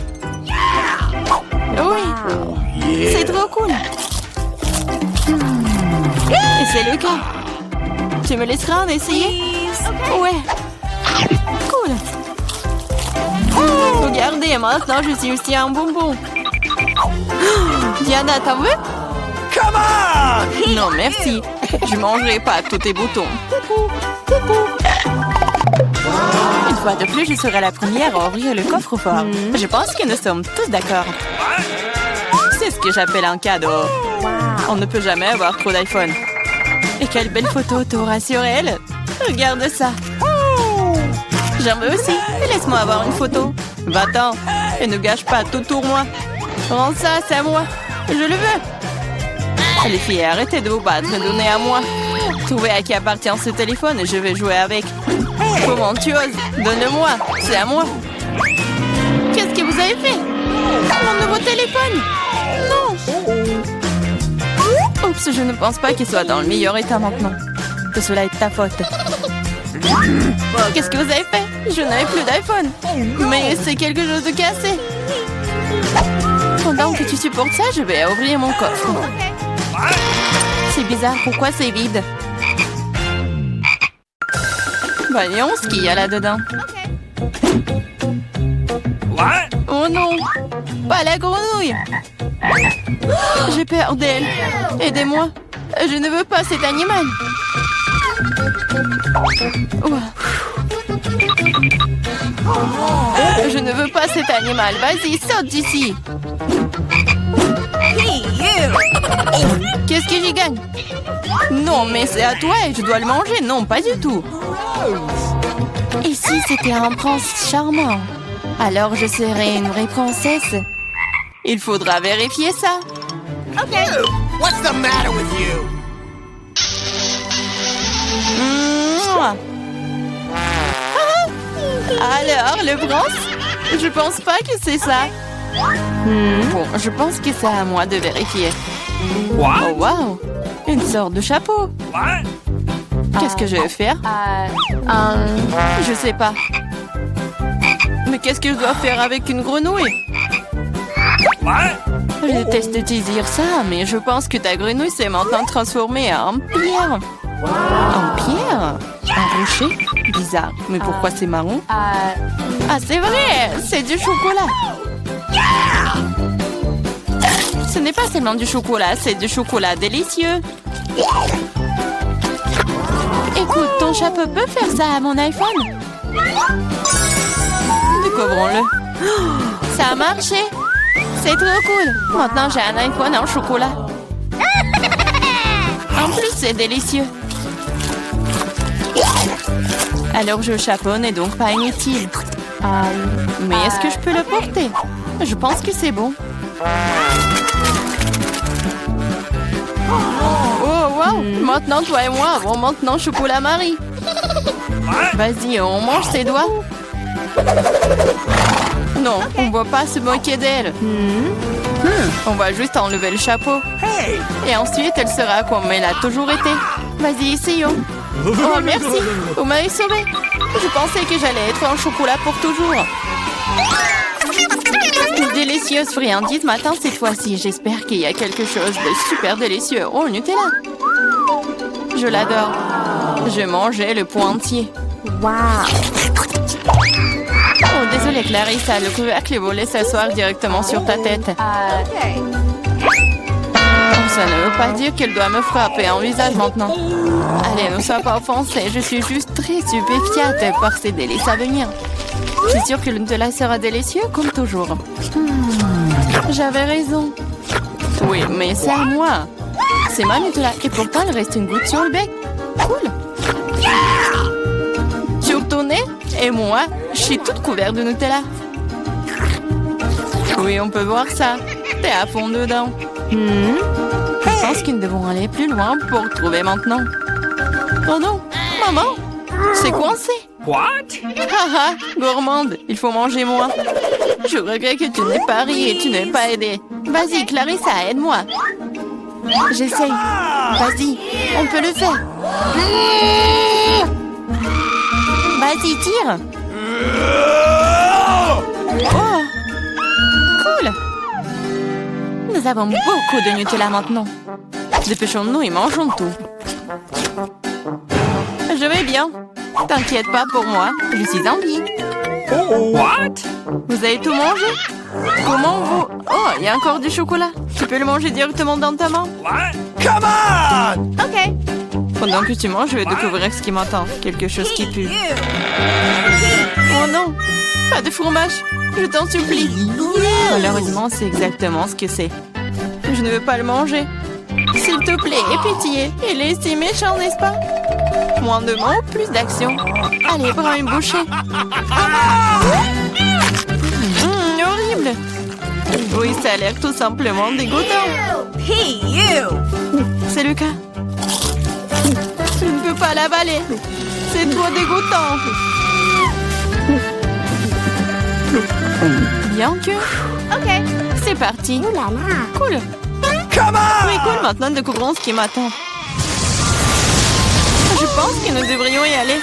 Speaker 1: Oui. C'est trop cool. Et c'est le cas. Tu me laisseras en essayer? Ouais. Cool. Regardez, maintenant je suis aussi un bonbon. Diana, t'en veux?
Speaker 2: Come on!
Speaker 1: Non, merci. Je mangerai pas tous tes boutons. Une fois de plus, je serai la première à ouvrir le coffre-fort. Je pense que nous sommes tous d'accord. C'est ce que j'appelle un cadeau. On ne peut jamais avoir trop d'iPhone. Et quelle belle photo t'auras sur elle. Regarde ça. J'en veux aussi. Laisse-moi avoir une photo. Va-t'en. Et ne gâche pas tout pour moi. Rends ça, c'est à moi. Je le veux. Les filles, arrêtez de vous battre. Donnez à moi. Trouvez à qui appartient ce téléphone et je vais jouer avec. Comment tu oses? Donne-le-moi. C'est à moi. Qu'est-ce que vous avez fait? Mon nouveau téléphone? Non. Oups, je ne pense pas qu'il soit dans le meilleur état maintenant. Que cela est ta faute. Qu'est-ce que vous avez fait? Je n'avais plus d'iPhone. Mais c'est quelque chose de cassé. Pendant que tu supportes ça, je vais ouvrir mon coffre. C'est bizarre, pourquoi c'est vide? Voyons ce qu'il y a là-dedans. Oh non! Pas la grenouille! J'ai peur d'elle. Aidez-moi. Je ne veux pas cet animal. Je ne veux pas cet animal. Vas-y, saute d'ici. Qu'est-ce que j'y gagne? Non, mais c'est à toi et je dois le manger. Non, pas du tout. Et si c'était un prince charmant? Alors je serais une vraie princesse. Il faudra vérifier ça.
Speaker 2: What's the matter with you?
Speaker 1: Alors, le prince? Je pense pas que c'est ça. Bon, je pense que c'est à moi de vérifier. Oh, wow! Une sorte de chapeau. Qu'est-ce que je vais faire? Je sais pas. Mais qu'est-ce que je dois faire avec une grenouille? Je déteste te dire ça, mais je pense que ta grenouille s'est maintenant transformée en pierre. En pierre? Un rocher? Bizarre. Mais pourquoi c'est marron? Ah, c'est vrai! C'est du chocolat! Ce n'est pas seulement du chocolat, c'est du chocolat délicieux. Écoute, ton chapeau peut faire ça à mon iPhone? Découvrons-le. Oh, ça a marché! C'est trop cool! Maintenant, j'ai un iPhone en chocolat. En plus, c'est délicieux. Alors, le chapeau n'est donc pas inutile. Mais est-ce que je peux le porter? Je pense que c'est bon. Oh, wow! Maintenant, toi et moi avons maintenant chocolat Marie. Vas-y, on mange ses doigts. Non, on ne va pas se moquer d'elle. On va juste enlever le chapeau. Et ensuite, elle sera comme elle a toujours été. Vas-y, essayons. Oh, merci. Vous m'avez sauvé. Je pensais que j'allais être en chocolat pour toujours. Une délicieuse friandise m'attend cette fois-ci. J'espère qu'il y a quelque chose de super délicieux. Oh, Nutella. Je l'adore. Je mangeais le pot entier. Oh, désolée Clarissa, le couvercle est volé s'asseoir directement sur ta tête. Ça ne veut pas dire qu'elle doit me frapper en visage maintenant. Allez, ne sois pas offensée, je suis juste très stupéfiante par ces délices à venir. Je suis sûre que le Nutella sera délicieux comme toujours. J'avais raison. Oui, mais c'est à moi. C'est ma Nutella et pourtant il reste une goutte sur le bec. Cool. Sur ton nez et moi, je suis toute couverte de Nutella. Oui, on peut voir ça. T'es à fond dedans. Je pense que nous devons aller plus loin pour trouver maintenant. Oh non, maman, c'est coincé. Haha, gourmande, il faut manger moins. Je regrette que tu n'aies pas ri et tu n'aies pas aidé. Vas-y, Clarissa, aide-moi. J'essaye. Vas-y, on peut le faire. Vas-y, tire. Oh, cool. Nous avons beaucoup de Nutella maintenant. Dépêchons-nous et mangeons tout. Je vais bien. T'inquiète pas pour moi, je suis en vie. Vous avez tout mangé? Comment vous... Oh, il y a encore du chocolat. Tu peux le manger directement dans ta main?
Speaker 2: Come on!
Speaker 5: Okay.
Speaker 1: Pendant que tu manges, je vais découvrir ce qui m'attend. Quelque chose qui pue. Oh non! Pas de fromage! Je t'en supplie! Malheureusement, c'est exactement ce que c'est. Je ne veux pas le manger. S'il te plaît, aie pitié. Il est si méchant, n'est-ce pas? Moins de mots, plus d'action. Allez, prends une bouchée. Horrible! Oui, ça a l'air tout simplement dégoûtant.
Speaker 5: Hey, you!
Speaker 1: C'est le cas. Je ne peux pas l'avaler. C'est trop dégoûtant. Bien que...
Speaker 5: Okay.
Speaker 1: C'est parti. Cool.
Speaker 2: Come on!
Speaker 1: Oui, cool. Maintenant, découvrons ce qui m'attend. Je pense que nous devrions y aller.